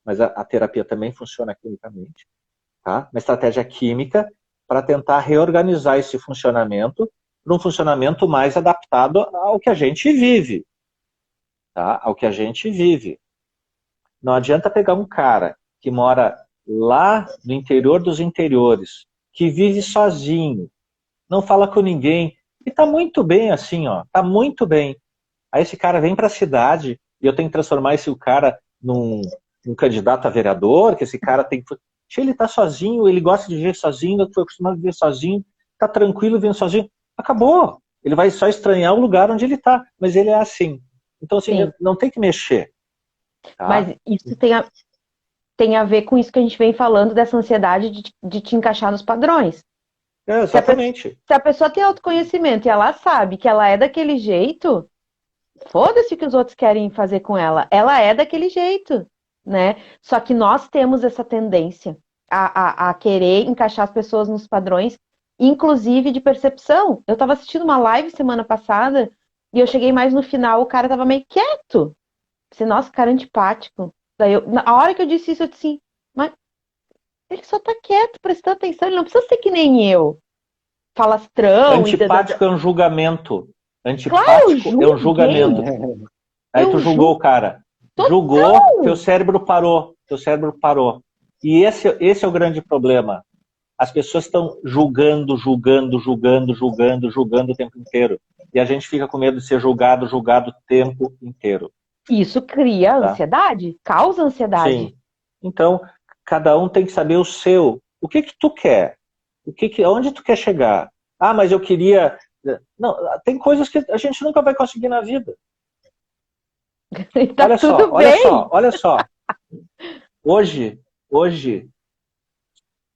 mas a terapia também funciona quimicamente, tá? Uma estratégia química para tentar reorganizar esse funcionamento para um funcionamento mais adaptado ao que a gente vive, tá? Ao que a gente vive. Não adianta pegar um cara que mora lá no interior dos interiores, que vive sozinho, não fala com ninguém, e tá muito bem assim, ó, tá muito bem. Aí esse cara vem para a cidade e eu tenho que transformar esse cara num candidato a vereador, que esse cara tem que... Ele tá sozinho, ele gosta de viver sozinho, foi acostumado a viver sozinho, tá tranquilo vivendo sozinho. Acabou. Ele vai só estranhar o lugar onde ele tá, mas ele é assim. Então, assim, não tem que mexer. Tá? Mas isso tem a ver com isso que a gente vem falando, dessa ansiedade de te encaixar nos padrões. Exatamente. Se a pessoa tem autoconhecimento e ela sabe que ela é daquele jeito, foda-se o que os outros querem fazer com ela. Ela é daquele jeito, né? Só que nós temos essa tendência a querer encaixar as pessoas nos padrões, inclusive de percepção. Eu tava assistindo uma live semana passada e eu cheguei mais no final, o cara tava meio quieto. Disse, nossa, cara antipático. Daí na hora que eu disse isso, eu disse assim, mas ele só tá quieto, prestando atenção, ele não precisa ser que nem eu. Falastrão. Antipático é um julgamento. Antipático é um julgamento. Aí tu julgou o cara. Total. Julgou, teu cérebro parou. E esse é o grande problema. As pessoas estão julgando o tempo inteiro. E a gente fica com medo de ser julgado o tempo inteiro. Isso cria ansiedade, causa ansiedade. Sim. Então, cada um tem que saber o seu. O que tu quer? Onde tu quer chegar? Ah, mas eu queria... Não, tem coisas que a gente nunca vai conseguir na vida. Tá Olha só. Hoje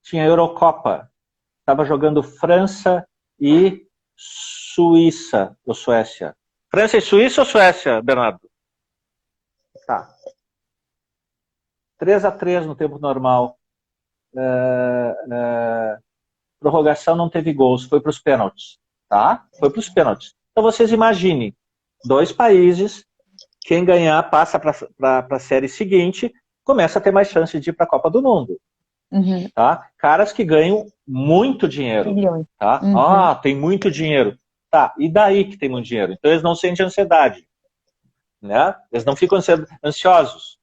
tinha a Eurocopa. Estava jogando França e Suíça, ou Suécia. França e Suíça ou Suécia, Bernardo? Tá. 3-3 no tempo normal. Prorrogação não teve gols, foi para os pênaltis. Tá? Foi para os pênaltis. Então vocês imaginem, 2 países, quem ganhar passa para a série seguinte, começa a ter mais chance de ir para a Copa do Mundo. Tá? Caras que ganham muito dinheiro. Tá? Tem muito dinheiro. Tá, e daí que tem muito dinheiro? Então eles não sentem ansiedade. Né? Eles não ficam ansiosos.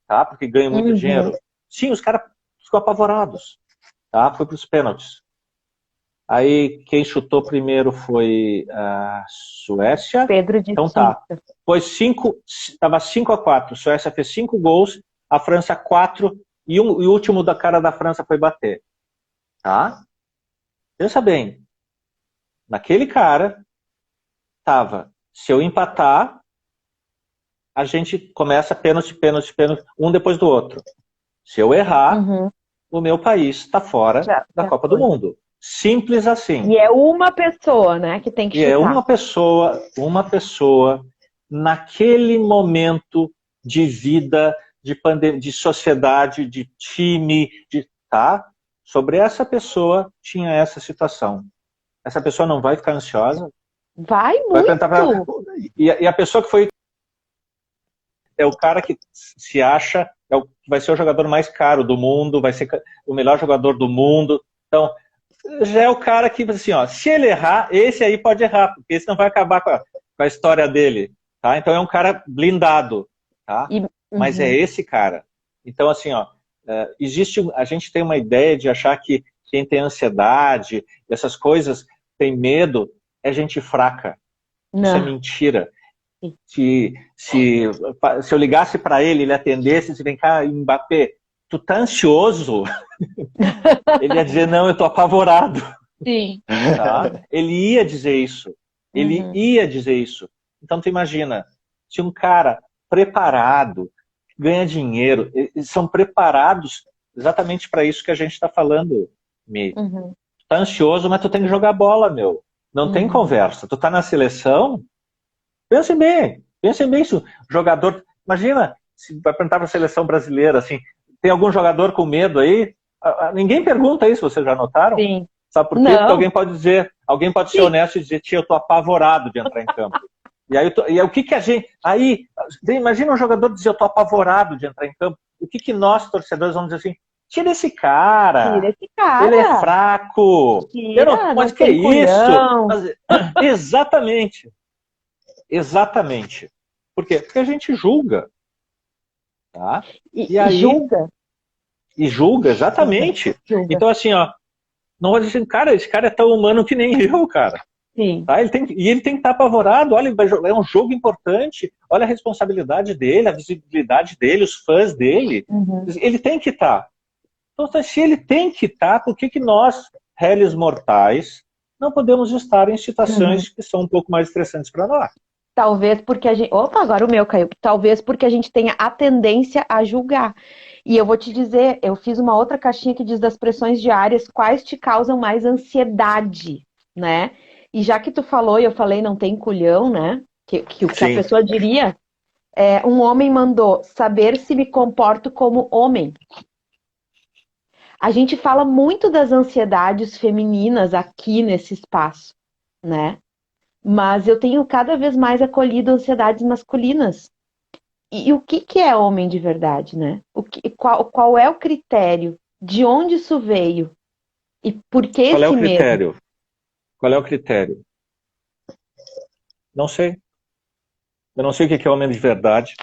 Tá? Porque ganham muito dinheiro. Sim, os caras ficam apavorados. Tá? Foi para os pênaltis. Aí quem chutou primeiro foi a Suécia. Pedro de então tá. Foi 5, estava 5-4. A Suécia fez 5 gols, a França 4, e o último da cara da França foi bater. Tá? Pensa bem. naquele cara, tava, se eu empatar, a gente começa pênalti, pênalti, pênalti, um depois do outro. Se eu errar, o meu país está fora da Copa do Mundo. Simples assim. E é uma pessoa, né, que tem que chutar. E é uma pessoa, naquele momento de vida, de pandemia, de sociedade, de time, tá? Sobre essa pessoa tinha essa situação. Essa pessoa não vai ficar ansiosa? Vai Vai muito! E a pessoa que foi é o cara que se acha vai ser o jogador mais caro do mundo, vai ser o melhor jogador do mundo. Então, já é o cara que, assim, ó, se ele errar, esse aí pode errar, porque esse não vai acabar com a história dele, tá? Então é um cara blindado, tá? Mas é esse cara. Então, assim, ó, a gente tem uma ideia de achar que quem tem ansiedade, essas coisas, tem medo, é gente fraca. Não. Isso é mentira. Se eu ligasse para ele atendesse, se vem cá, Mbappé, tu tá ansioso? Ele ia dizer, não, eu tô apavorado. Sim. Tá? Ele ia dizer isso. Ia dizer isso. Então tu imagina, se um cara preparado, ganha dinheiro, eles são preparados exatamente para isso que a gente está falando, Mi. Tu tá ansioso, mas tu tem que jogar bola, meu. Não tem conversa. Tu tá na seleção, pense bem isso. Jogador, imagina, se vai perguntar para a seleção brasileira, assim, tem algum jogador com medo aí? Ninguém pergunta isso, vocês já notaram? Sim. Sabe por quê? Porque alguém pode ser honesto e dizer, tia, eu tô apavorado de entrar em campo. E aí o que a gente... Aí, imagina um jogador dizer, eu tô apavorado de entrar em campo. O que nós, torcedores, vamos dizer assim, tira esse cara. Tira esse cara. Ele é fraco. Mas que é isso? Exatamente. Exatamente. Por quê? Porque a gente julga. Tá? E aí, julga? E julga, exatamente. Julga. Então, assim, ó, não vou dizer, cara, esse cara é tão humano que nem eu, cara. Sim. Tá? Ele tem que estar apavorado. Olha, é um jogo importante. Olha a responsabilidade dele, a visibilidade dele, os fãs dele. Ele tem que estar. Então, se ele tem que estar, por que nós, réis mortais, não podemos estar em situações que são um pouco mais estressantes para nós? Talvez porque a gente... Opa, agora o meu caiu. Talvez porque a gente tenha a tendência a julgar. E eu vou te dizer, eu fiz uma outra caixinha que diz das pressões diárias, quais te causam mais ansiedade, né? E já que tu falou, e eu falei, não tem culhão, né? Que o que a pessoa diria, um homem mandou saber se me comporto como homem. A gente fala muito das ansiedades femininas aqui nesse espaço, né? Mas eu tenho cada vez mais acolhido ansiedades masculinas. E o que é homem de verdade, né? Qual é o critério? De onde isso veio? E por que esse medo? Qual é o critério? Qual é o critério? Não sei. Eu não sei o que é homem de verdade.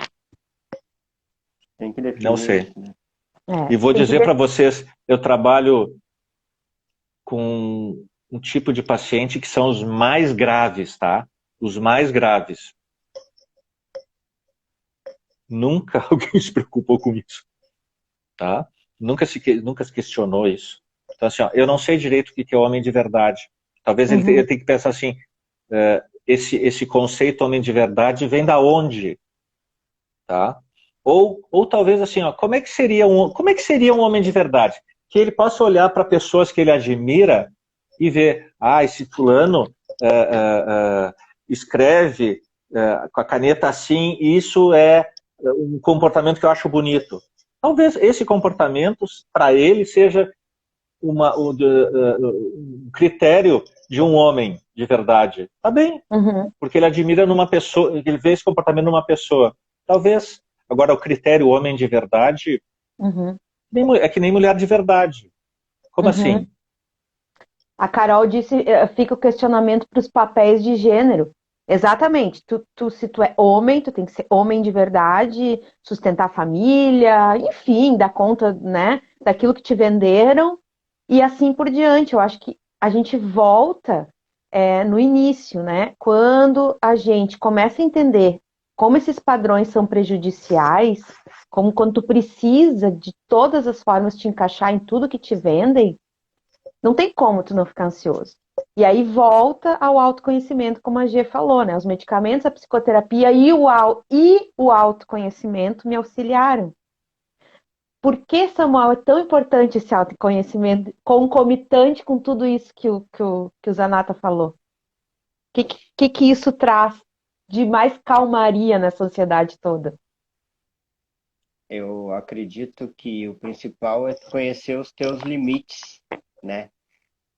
Tem que definir. Não sei. E vou dizer para vocês, eu trabalho com um tipo de paciente que são os mais graves, tá? Os mais graves. Nunca alguém se preocupou com isso, tá? Nunca se questionou isso. Então, assim, ó, eu não sei direito o que é homem de verdade. Talvez ele tenha que pensar assim, esse conceito homem de verdade vem da onde? Tá? Ou talvez assim, ó, como é que seria um homem de verdade? Que ele possa olhar para pessoas que ele admira e ver, esse fulano escreve com a caneta assim, e isso é um comportamento que eu acho bonito. Talvez esse comportamento, para ele, seja um critério de um homem de verdade. Tá bem, porque ele admira numa pessoa, ele vê esse comportamento numa pessoa. Talvez. Agora, o critério homem de verdade é que nem mulher de verdade. Como assim? A Carol disse, fica o questionamento para os papéis de gênero. Exatamente. Se tu é homem, tu tem que ser homem de verdade, sustentar a família, enfim, dar conta, né, daquilo que te venderam e assim por diante. Eu acho que a gente volta no início, né? Quando a gente começa a entender como esses padrões são prejudiciais, como quando tu precisa de todas as formas te encaixar em tudo que te vendem, não tem como tu não ficar ansioso. E aí volta ao autoconhecimento, como a Gê falou, né? Os medicamentos, a psicoterapia e o autoconhecimento me auxiliaram. Por que, Samuel, é tão importante esse autoconhecimento concomitante com tudo isso que o Zanata falou? O que isso traz de mais calmaria na sociedade toda? Eu acredito que o principal é tu conhecer os teus limites, né?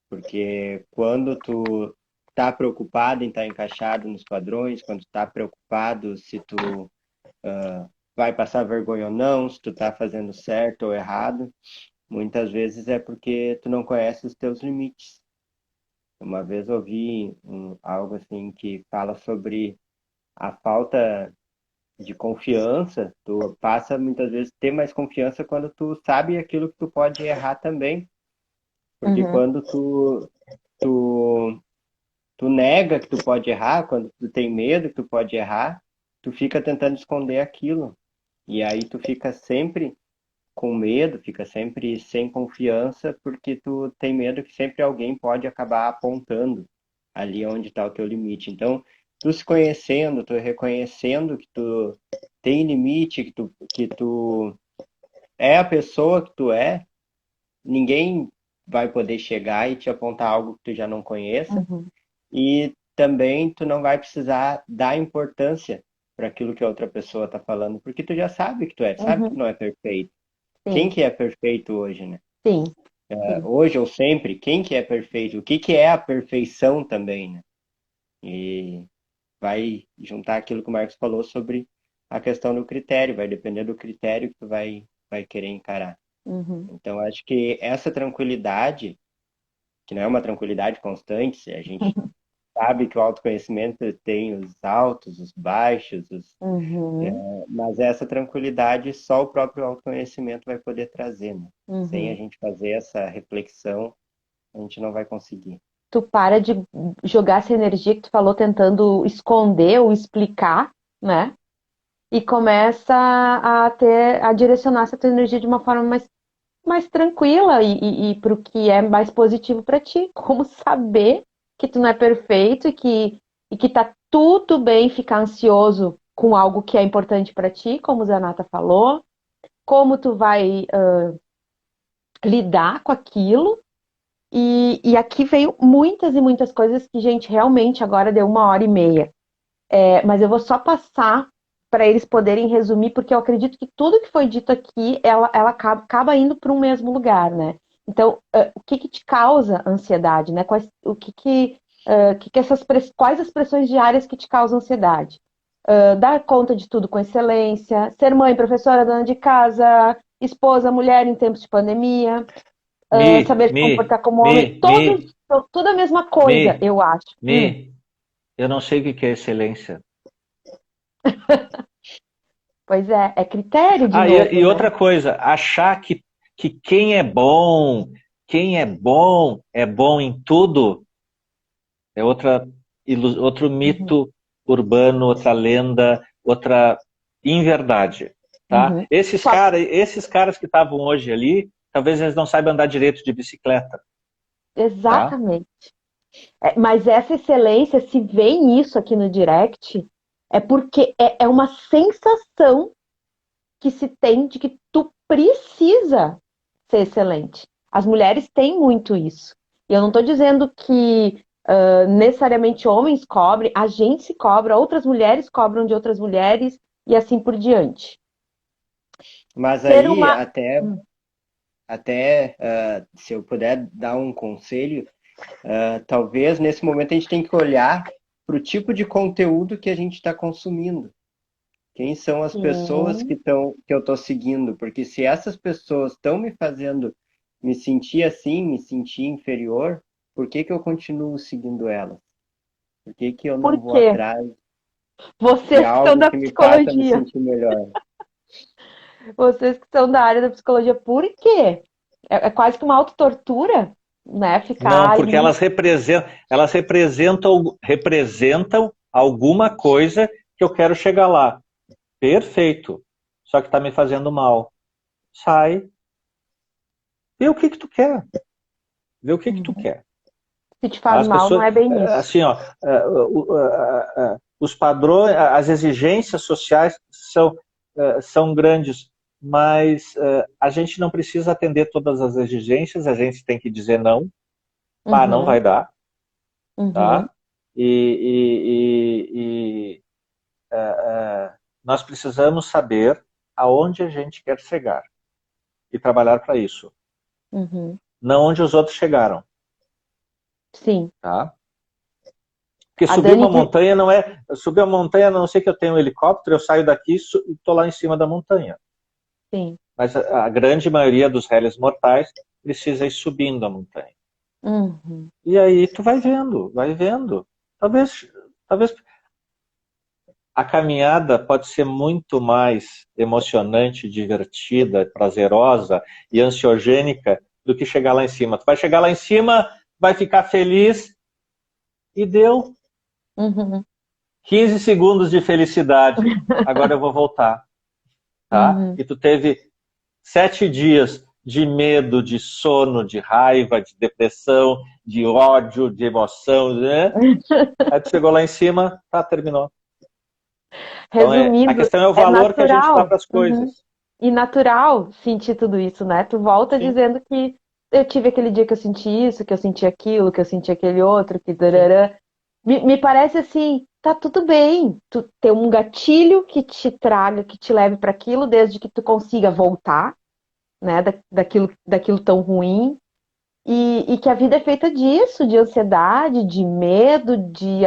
Porque quando tu tá preocupado em estar encaixado nos padrões, quando tu tá preocupado se tu vai passar vergonha ou não, se tu tá fazendo certo ou errado, muitas vezes é porque tu não conhece os teus limites. Uma vez eu ouvi algo assim que fala sobre a falta de confiança. Tu passa muitas vezes a ter mais confiança quando tu sabe aquilo que tu pode errar também. Porque Uhum, quando tu nega que tu pode errar, quando tu tem medo que tu pode errar, tu fica tentando esconder aquilo. E aí tu fica sempre com medo, fica sempre sem confiança, porque tu tem medo que sempre alguém pode acabar apontando ali onde está o teu limite. Então, tu se conhecendo, tu reconhecendo que tu tem limite, que tu é a pessoa que tu é, ninguém vai poder chegar e te apontar algo que tu já não conheça, uhum, e também tu não vai precisar dar importância para aquilo que a outra pessoa está falando, porque tu já sabe que tu é, sabe que tu uhum. não é perfeito. Quem Sim, que é perfeito hoje, né? sim, sim. Hoje ou sempre, quem que é perfeito? O que que é a perfeição também, né? E vai juntar aquilo que o Marcos falou sobre a questão do critério, vai depender do critério que tu vai querer encarar. Uhum, Então, acho que essa tranquilidade, que não é uma tranquilidade constante, a gente sabe que o autoconhecimento tem os altos, os baixos, uhum, mas essa tranquilidade só o próprio autoconhecimento vai poder trazer, né? Sem a uhum. gente fazer essa reflexão, a gente não vai conseguir. Tu para de jogar essa energia que tu falou tentando esconder ou explicar, né? E começa a direcionar essa tua energia de uma forma mais tranquila e para o que é mais positivo para ti. Como saber que tu não é perfeito e que tá tudo bem ficar ansioso com algo que é importante para ti, como o Zanata falou, como tu vai lidar com aquilo. E aqui veio muitas e muitas coisas que, gente, realmente agora deu 1 hora e meia. Mas eu vou só passar para eles poderem resumir, porque eu acredito que tudo que foi dito aqui, ela acaba indo para um mesmo lugar, né? Então, o que te causa ansiedade, né? Quais as pressões diárias que te causam ansiedade? Dar conta de tudo com excelência, ser mãe, professora, dona de casa, esposa, mulher em tempos de pandemia, Mi, saber se Mi, comportar como homem, Mi, todos, Mi, tudo a mesma coisa, Mi, eu acho. Mi. Eu não sei o que é excelência. Pois é critério de Ah, novo, e né? outra coisa, achar que quem é bom em tudo, é outro Uhum, mito urbano, outra lenda, outra inverdade, tá? uhum. Só Esses caras que estavam hoje ali, talvez eles não saibam andar direito de bicicleta, tá? exatamente. Mas essa excelência, se vem isso aqui no direct, é porque é uma sensação que se tem de que tu precisa ser excelente. As mulheres têm muito isso. E eu não estou dizendo que necessariamente homens cobrem, a gente se cobra, outras mulheres cobram de outras mulheres e assim por diante. Mas Ser aí, uma. até se eu puder dar um conselho, talvez nesse momento a gente tem que olhar para o tipo de conteúdo que a gente está consumindo. Quem são as pessoas Sim. que eu estou seguindo? Porque se essas pessoas estão me fazendo me sentir assim, me sentir inferior, por que que eu continuo seguindo elas? Por que que eu Por não vou quê? atrás de Vocês que são algo da que me faça me psicologia, sentir melhor? vocês que são da área da psicologia, por quê? É quase que uma autotortura, né? Não, Ficar porque ali. representam alguma coisa que eu quero chegar lá. Perfeito. Só que está me fazendo mal. Sai, vê o que tu quer. Vê o que tu Uhum. quer. se te faz As mal, não pessoas, é bem isso. assim, ó, os padrões, as exigências sociais são grandes, mas a gente não precisa atender todas as exigências, a gente tem que dizer não, pá, não Uhum, vai dar, uhum, tá? E nós precisamos saber aonde a gente quer chegar e trabalhar para isso, uhum. não onde os outros chegaram, Sim. tá? Porque A subir Dani uma montanha não é... Subir uma montanha, a não ser que eu tenha um helicóptero, eu saio daqui e estou lá em cima da montanha. sim. Mas a grande maioria dos réis mortais precisa ir subindo a montanha. Uhum, E aí tu vai vendo, vai vendo. Talvez a caminhada pode ser muito mais emocionante, divertida, prazerosa e ansiogênica do que chegar lá em cima. Tu vai chegar lá em cima, vai ficar feliz e deu uhum, 15 segundos de felicidade. Agora eu vou voltar, tá? uhum. E tu teve 7 dias de medo, de sono, de raiva, de depressão, de ódio, de emoção, né? Aí tu chegou lá em cima, tá, terminou. Então a Resumindo, questão é o é valor que a gente dá natural. para as Uhum. coisas. E natural sentir tudo isso, né? Tu volta Sim, dizendo que eu tive aquele dia que eu senti isso, que eu senti aquilo, que eu senti aquele outro, que sim. tarará. Me parece assim, tá tudo bem. Tu ter um gatilho que te traga, que te leve para aquilo, desde que tu consiga voltar, né? Daquilo tão ruim. E que a vida é feita disso, de ansiedade, de medo, de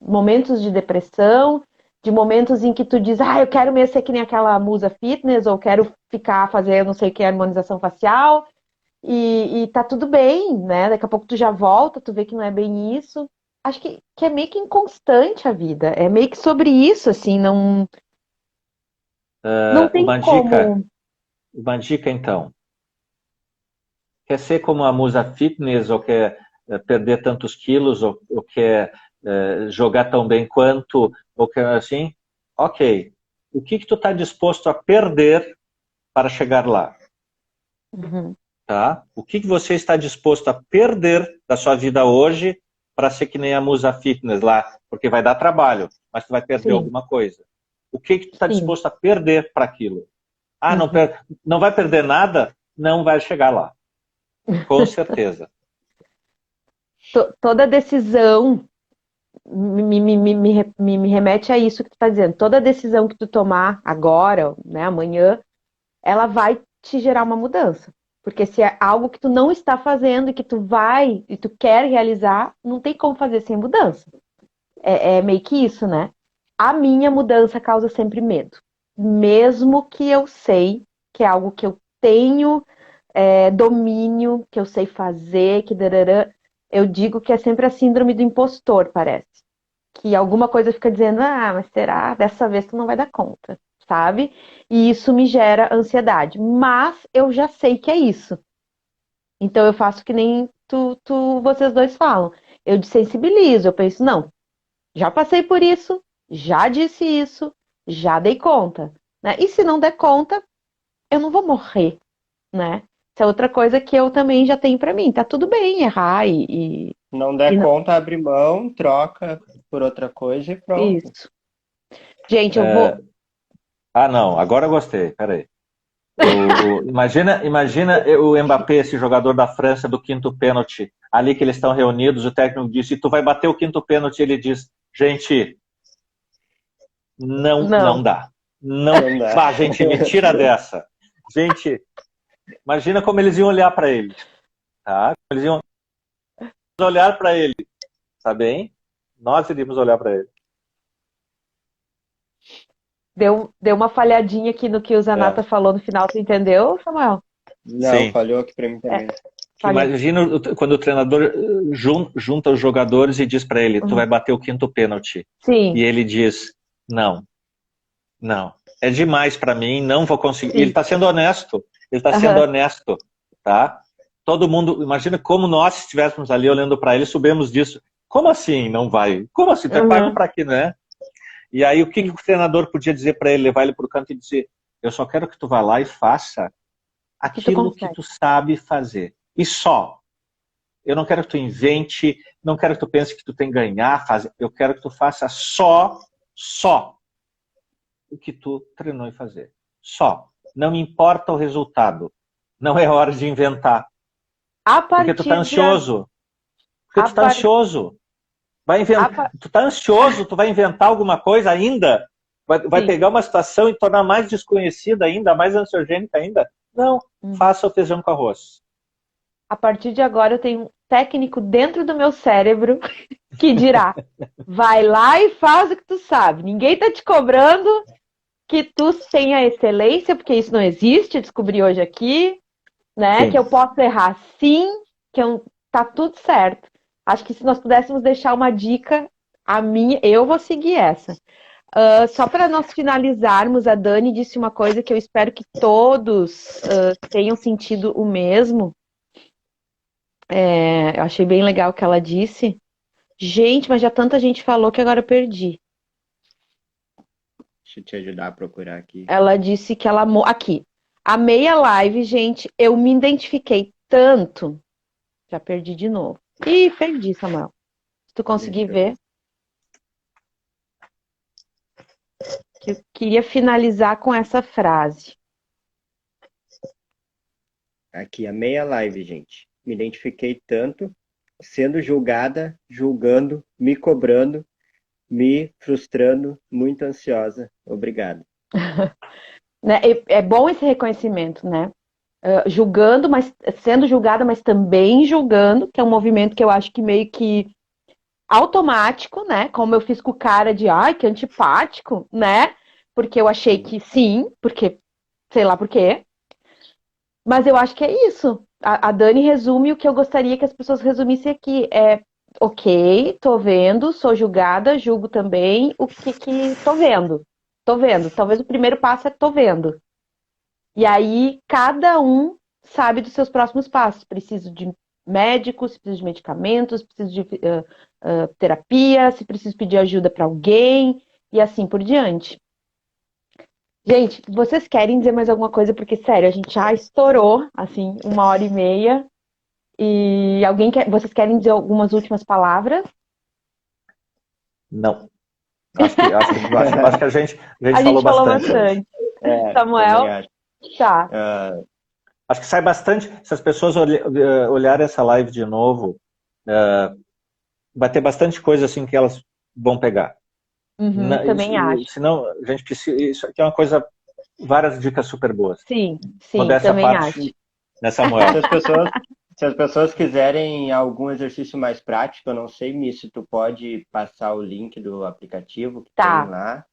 momentos de depressão, de momentos em que tu diz, ah, eu quero mesmo ser que nem aquela musa fitness, ou quero ficar fazer não sei o que, harmonização facial, e tá tudo bem, né? Daqui a pouco tu já volta, tu vê que não é bem isso. Acho que é meio que inconstante a vida, é meio que sobre isso, assim, não tem Uma dica, como. então. Quer ser como a musa fitness, ou quer perder tantos quilos, ou quer jogar tão bem quanto, ou quer assim? Ok. O que tu está disposto a perder para chegar lá? Uhum, Tá? O que você está disposto a perder da sua vida hoje para ser que nem a musa fitness lá? Porque vai dar trabalho, mas tu vai perder sim, alguma coisa. O que tu está sim. disposto a perder para aquilo? Ah, Uhum. não vai perder nada? Não vai chegar lá. Com certeza. Toda decisão me remete a isso que tu está dizendo. Toda decisão que tu tomar agora, né, amanhã, ela vai te gerar uma mudança. Porque se é algo que tu não está fazendo e que tu vai e tu quer realizar, não tem como fazer sem mudança. É meio que isso, né? A minha mudança causa sempre medo. Mesmo que eu sei que é algo que eu tenho domínio, que eu sei fazer, que darará, eu digo que é sempre a síndrome do impostor, parece. Que alguma coisa fica dizendo, ah, mas será? Dessa vez tu não vai dar conta, sabe? E isso me gera ansiedade. Mas eu já sei que é isso. Então eu faço que nem vocês dois falam. Eu desensibilizo, eu penso, não, já passei por isso, já disse isso, já dei conta. Né? E se não der conta, eu não vou morrer, né? Isso é outra coisa que eu também já tenho pra mim. Tá tudo bem errar Não e der não... conta, abre mão, troca por outra coisa e pronto. Isso. Gente, eu vou. Ah, não, agora eu gostei. Peraí. Imagina o Mbappé, esse jogador da França, do quinto pênalti, ali que eles estão reunidos, o técnico disse, e tu vai bater o quinto pênalti, ele diz, gente, não Não. dá. Não, Não dá. bah, gente, me tira dessa. Gente, imagina como eles iam olhar para ele, tá? Eles iam olhar para ele, tá bem? Nós iríamos olhar para ele. Deu uma falhadinha aqui no que o É. Zanata falou no final, tu entendeu, Samuel? Não, Sim. falhou aqui pra mim É, também. Que falhou. imagina quando o treinador junta os jogadores e diz para ele, tu Uhum. vai bater o quinto pênalti. E Sim, ele diz, não, é demais para mim, não vou conseguir. E ele sim. está sendo honesto, Aham. tá? Todo mundo, imagina como nós estivéssemos ali olhando para ele, soubemos disso. Como assim não vai? Como assim? Tu é pago Uhum. para quê, né? E aí o que Sim. o treinador podia dizer para ele, levar ele para o canto e dizer, eu só quero que tu vá lá e faça Que tu aquilo que consegue. tu sabe fazer. E só. Eu não quero que tu invente, não quero que tu pense que tu tem que ganhar, eu quero que tu faça só o que tu treinou em fazer. Só. Não importa o resultado. Não é hora de inventar. A Porque tu tá partir de... ansioso. Porque A tu tá par... ansioso. Vai a inventar. par- Tu tá ansioso, tu vai inventar alguma coisa ainda? Vai Sim. pegar uma situação e tornar mais desconhecida ainda, mais ansiogênica ainda? Não. Faça o feijão com arroz. A partir de agora eu tenho um técnico dentro do meu cérebro que dirá, vai lá e faz o que tu sabe. Ninguém tá te cobrando que tu tenha excelência, porque isso não existe, descobri hoje aqui, né? Sim. Que eu posso errar sim, tá tudo certo. Acho que se nós pudéssemos deixar uma dica, eu vou seguir essa. Só para nós finalizarmos, a Dani disse uma coisa que eu espero que todos tenham sentido o mesmo. Eu achei bem legal o que ela disse. Gente, mas já tanta gente falou que agora eu perdi. Deixa eu te ajudar a procurar aqui. Ela disse que ela amou. Aqui. Amei a live, gente. Eu me identifiquei tanto. Já perdi de novo. Ih, perdi, Samuel. Se tu conseguir Deixa eu ver. Que eu queria finalizar com essa frase. Aqui, a meia live, gente. Me identifiquei tanto, sendo julgada, julgando, me cobrando, me frustrando, muito ansiosa. Obrigado. Né? É bom esse reconhecimento, né? Julgando, mas sendo julgada, mas também julgando, que é um movimento que eu acho que meio que automático, né? Como eu fiz com o cara de, ai, que antipático, né? Porque eu achei que sim, porque sei lá por quê. Mas eu acho que é isso. A Dani resume o que eu gostaria que as pessoas resumissem aqui. Ok, tô vendo, sou julgada, julgo também. O que tô vendo? Tô vendo. Talvez o primeiro passo é tô vendo. E aí, cada um sabe dos seus próximos passos. Preciso de médicos, preciso de medicamentos, preciso de terapia, se preciso pedir ajuda para alguém, e assim por diante. Gente, vocês querem dizer mais alguma coisa? Porque, sério, a gente já estourou, assim, 1h30. E vocês querem dizer algumas últimas palavras? Não. Acho que a gente A falou gente falou bastante hoje. bastante. Também Samuel? acho. Tá. Acho que sai bastante. Se as pessoas olharem essa live de novo, vai ter bastante coisa assim que elas vão pegar. Também acho. Senão, a gente precisa. Isso aqui é uma coisa. Várias dicas super boas. Sim, Modéstia à também parte, acho. né, Samuel? Se as pessoas quiserem algum exercício mais prático, eu não sei, Miss, se tu pode passar o link do aplicativo que Tá. tem lá.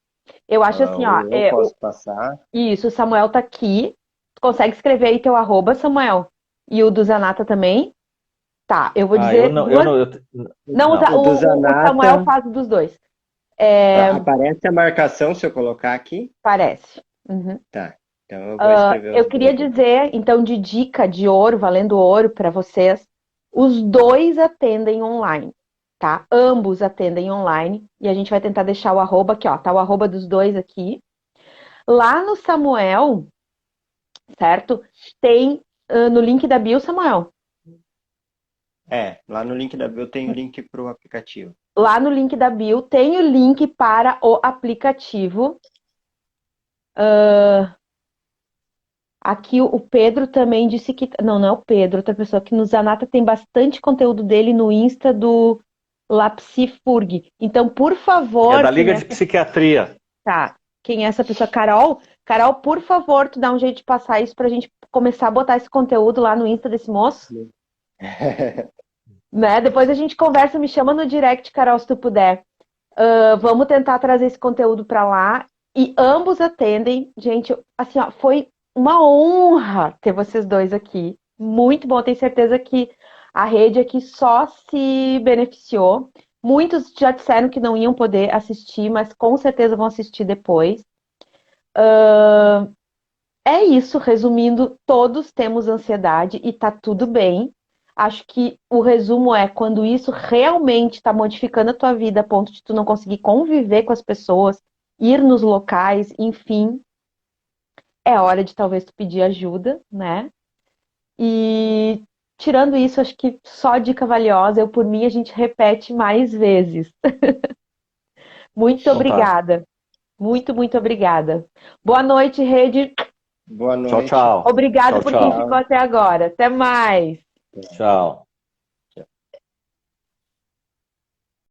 Eu acho assim, ó. Ou eu posso passar. Isso, o Samuel tá aqui. Tu consegue escrever aí teu arroba, Samuel? E o do Zanata também? Tá, eu vou dizer. Não. Não, O do o Zanata, Samuel faz dos dois. aparece a marcação se eu colocar aqui? Parece. Uhum. Tá, então eu vou escrever os Eu queria dois. dizer, então, de dica de ouro, valendo ouro para vocês, os dois atendem online, tá? Ambos atendem online e a gente vai tentar deixar o arroba aqui, ó, tá o arroba dos dois aqui. Lá no Samuel, certo? Tem no link da bio, Samuel. Lá no link da bio tem o link para o aplicativo. Lá no link da bio tem o link para o aplicativo. Aqui o Pedro também disse que... Não é o Pedro, outra pessoa que no Zanata tem bastante conteúdo dele no Insta do Lapsifurg. Então, por favor... É da Liga de Psiquiatria. Tá. Quem é essa pessoa? Carol? Carol, por favor, tu dá um jeito de passar isso pra gente começar a botar esse conteúdo lá no Insta desse moço? Né? Depois a gente conversa, me chama no direct, Carol, se tu puder. Vamos tentar trazer esse conteúdo pra lá. E ambos atendem. Gente, assim, ó, foi uma honra ter vocês dois aqui. Muito bom. Tenho certeza que a rede aqui só se beneficiou. Muitos já disseram que não iam poder assistir, mas com certeza vão assistir depois. É isso, resumindo, todos temos ansiedade e tá tudo bem. Acho que o resumo é quando isso realmente está modificando a tua vida a ponto de tu não conseguir conviver com as pessoas, ir nos locais, enfim, é hora de talvez tu pedir ajuda, né? E tirando isso, acho que só dica valiosa. Eu, por mim, a gente repete mais vezes. Muito Fantástico. obrigada. Muito, muito obrigada. Boa noite, Rede. Boa Tchau, noite. tchau. Obrigado Tchau, por quem tchau. ficou até agora. Até mais. Tchau.